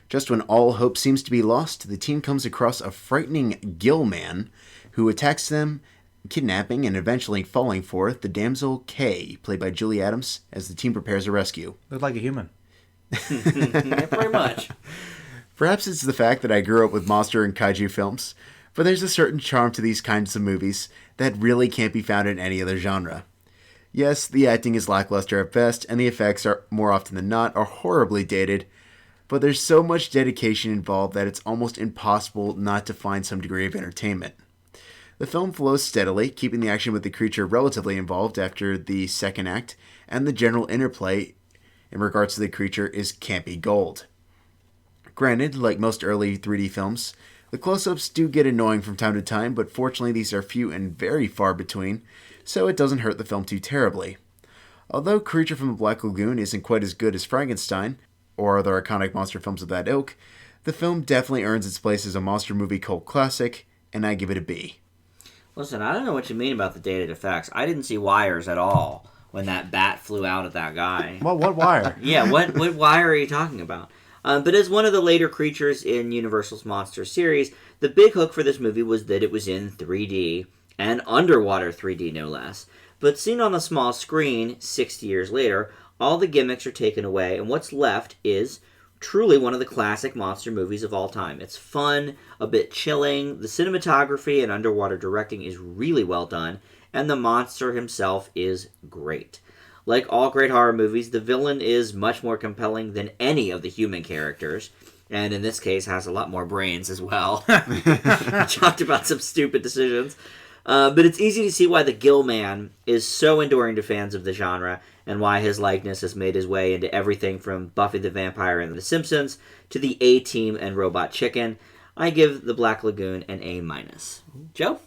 Just when all hope seems to be lost, the team comes across a frightening gill man who attacks them, kidnapping and eventually falling for the damsel Kay, played by Julie Adams, as the team prepares a rescue. Looked like a human. Yeah, pretty much. Perhaps it's the fact that I grew up with monster and kaiju films, but there's a certain charm to these kinds of movies that really can't be found in any other genre. Yes, the acting is lackluster at best, and the effects are, more often than not, are horribly dated, but there's so much dedication involved that it's almost impossible not to find some degree of entertainment. The film flows steadily, keeping the action with the creature relatively involved after the second act, and the general interplay in regards to the creature is campy gold. Granted, like most early 3D films, the close-ups do get annoying from time to time, but fortunately these are few and very far between, so it doesn't hurt the film too terribly. Although Creature from the Black Lagoon isn't quite as good as Frankenstein, or other iconic monster films of that ilk, the film definitely earns its place as a monster movie cult classic, and I give it a B. Listen, I don't know what you mean about the dated effects. I didn't see wires at all when that bat flew out at that guy. What wire? Yeah, what wire are you talking about? But as one of the later creatures in Universal's Monster series, the big hook for this movie was that it was in 3D, and underwater 3D no less. But seen on the small screen 60 years later, all the gimmicks are taken away, and what's left is truly one of the classic monster movies of all time. It's fun, a bit chilling, the cinematography and underwater directing is really well done, and the monster himself is great. Like all great horror movies, the villain is much more compelling than any of the human characters, and in this case has a lot more brains as well. Talked about some stupid decisions. But it's easy to see why the Gill Man is so enduring to fans of the genre, and why his likeness has made his way into everything from Buffy the Vampire and The Simpsons to the A-Team and Robot Chicken. I give The Black Lagoon an A-. Joe?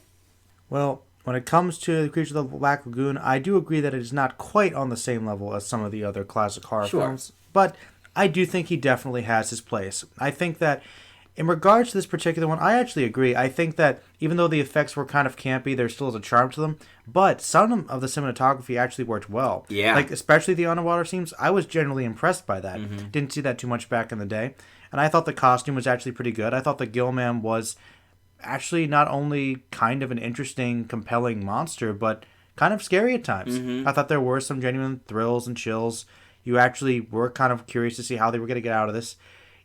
Well, when it comes to The Creature of the Black Lagoon, I do agree that it is not quite on the same level as some of the other classic horror films, but I do think he definitely has his place. I think that in regards to this particular one, I actually agree. I think that even though the effects were kind of campy, there still is a charm to them. But some of the cinematography actually worked well. Yeah. Like, especially the underwater scenes, I was generally impressed by that. Mm-hmm. Didn't see that too much back in the day. And I thought the costume was actually pretty good. I thought the Gillman was actually not only kind of an interesting, compelling monster, but kind of scary at times. Mm-hmm. I thought there were some genuine thrills and chills. You actually were kind of curious to see how they were going to get out of this.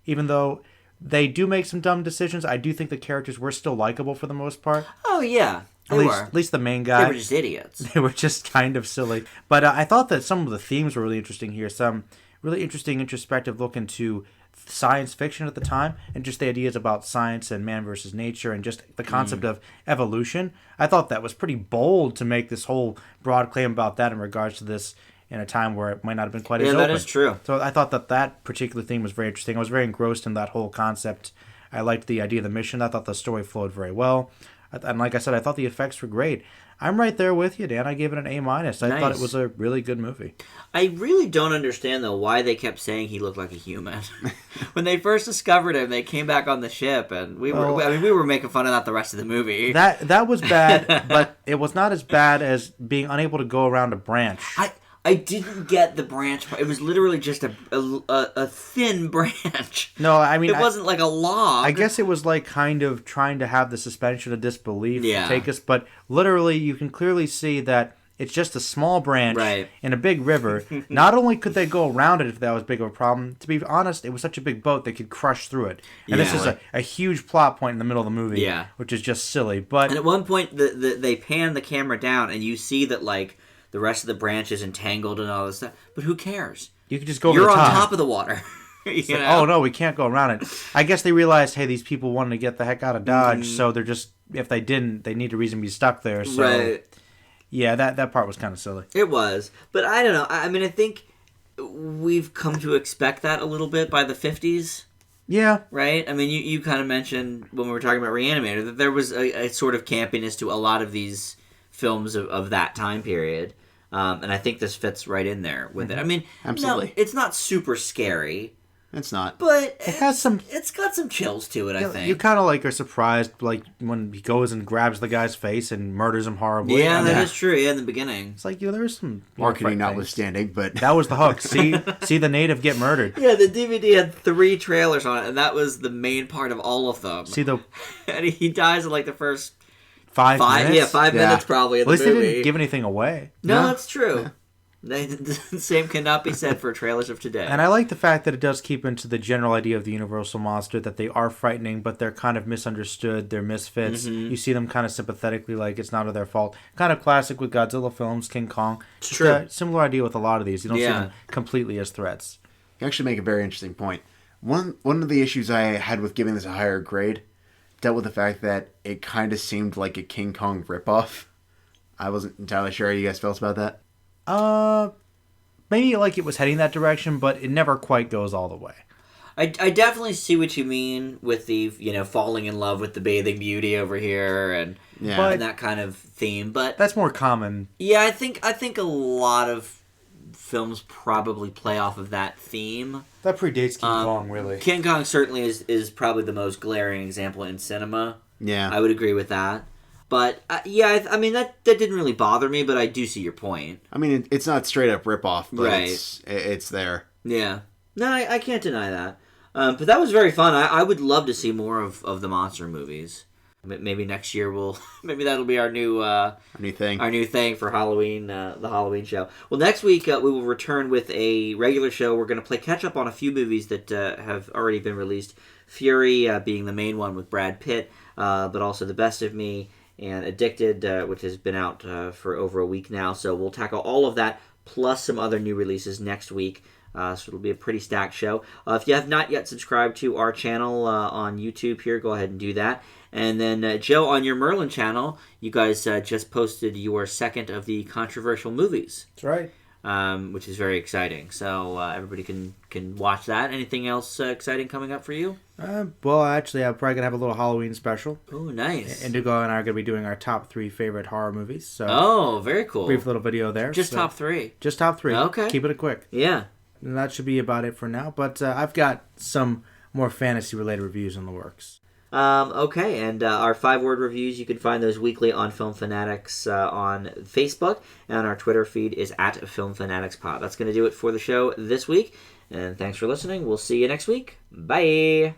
Even though they do make some dumb decisions, I do think the characters were still likable for the most part. Oh, yeah. At least the main guy. They were just idiots. They were just kind of silly. But I thought that some of the themes were really interesting here. Some really interesting, introspective look into science fiction at the time, and just the ideas about science and man versus nature, and just the concept of evolution. I thought that was pretty bold to make this whole broad claim about that in regards to this in a time where it might not have been quite as open. Yeah, that is true. So I thought that particular theme was very interesting. I was very engrossed in that whole concept. I liked the idea of the mission. I thought the story flowed very well. And like I said, I thought the effects were great. I'm right there with you, Dan. I gave it an A-. I thought it was a really good movie. I really don't understand, though, why they kept saying he looked like a human. When they first discovered him, they came back on the ship, and we were making fun of that the rest of the movie. That was bad, but it was not as bad as being unable to go around a branch. I didn't get the branch part. It was literally just a thin branch. No, I mean... It wasn't like a log. I guess it was like kind of trying to have the suspension of disbelief take us, but literally you can clearly see that it's just a small branch in a big river. Not only could they go around it if that was big of a problem, to be honest, it was such a big boat they could crush through it. And this is a huge plot point in the middle of the movie, which is just silly. But and at one point, they pan the camera down, and you see that, like, the rest of the branch is entangled and all this stuff. But who cares? You can just go over the top. You're on top top of the water. You know? Oh, no, we can't go around it. I guess they realized, hey, these people wanted to get the heck out of Dodge, so they're just, if they didn't, they need a reason to be stuck there. So, yeah, that part was kind of silly. It was. But I don't know. I mean, I think we've come to expect that a little bit by the 50s. Yeah. Right? I mean, you kind of mentioned when we were talking about ReAnimator that there was a sort of campiness to a lot of these films of that time period. And I think this fits right in there with it. I mean, absolutely. No, it's not super scary, It's not. But It has some. it's got some chills to it, I think. You kind of like are surprised, like when he goes and grabs the guy's face and murders him horribly. Yeah, that is true. Yeah, in the beginning. It's like there's some Marketing notwithstanding, but that was the hook. See the native get murdered. Yeah, the DVD had 3 trailers on it, and that was the main part of all of them. See the and he dies in like the first 5 minutes. Yeah, 5 minutes probably in At least the movie. they didn't give anything away. No, that's true. The same cannot be said for trailers of today. And I like the fact that it does keep into the general idea of the universal monster, that they are frightening, but they're kind of misunderstood. They're misfits. Mm-hmm. You see them kind of sympathetically, like it's not their fault. Kind of classic with Godzilla films, King Kong. It's true. Similar idea with a lot of these. You don't see them completely as threats. you actually make a very interesting point. One of the issues I had with giving this a higher grade dealt with the fact that it kind of seemed like a King Kong ripoff. I wasn't entirely sure how you guys felt about that. Maybe like it was heading that direction, but it never quite goes all the way. I definitely see what you mean with the, falling in love with the bathing beauty over here and that kind of theme. But that's more common. Yeah, I think a lot of films probably play off of that theme. That predates King Kong, really. King Kong certainly is probably the most glaring example in cinema. Yeah. I would agree with that. But, I mean, that didn't really bother me, but I do see your point. I mean, it's not straight up ripoff, but right. it's there. Yeah. No, I can't deny that. But that was very fun. I would love to see more of the monster movies. Maybe next year maybe that'll be our new thing. Our new thing for Halloween, the Halloween show. Well, next week we will return with a regular show. We're going to play catch up on a few movies that have already been released. Fury being the main one with Brad Pitt, but also The Best of Me and Addicted, which has been out for over a week now. So we'll tackle all of that plus some other new releases next week. So it'll be a pretty stacked show. If you have not yet subscribed to our channel on YouTube here, go ahead and do that. And then, Joe, on your Merlin channel, you guys just posted your second of the controversial movies. That's right. Which is very exciting. So everybody can watch that. Anything else exciting coming up for you? Well, actually, I'm probably going to have a little Halloween special. Oh, nice. Indigo and I are going to be doing our top 3 favorite horror movies. So oh, very cool. Brief little video there. Just top 3? Just top 3. Okay. Keep it quick. Yeah. And that should be about it for now. But I've got some more fantasy-related reviews in the works. Okay, and our 5-word reviews, you can find those weekly on Film Fanatics on Facebook, and our Twitter feed is at Film Fanatics Pod. That's going to do it for the show this week, and thanks for listening. We'll see you next week. Bye!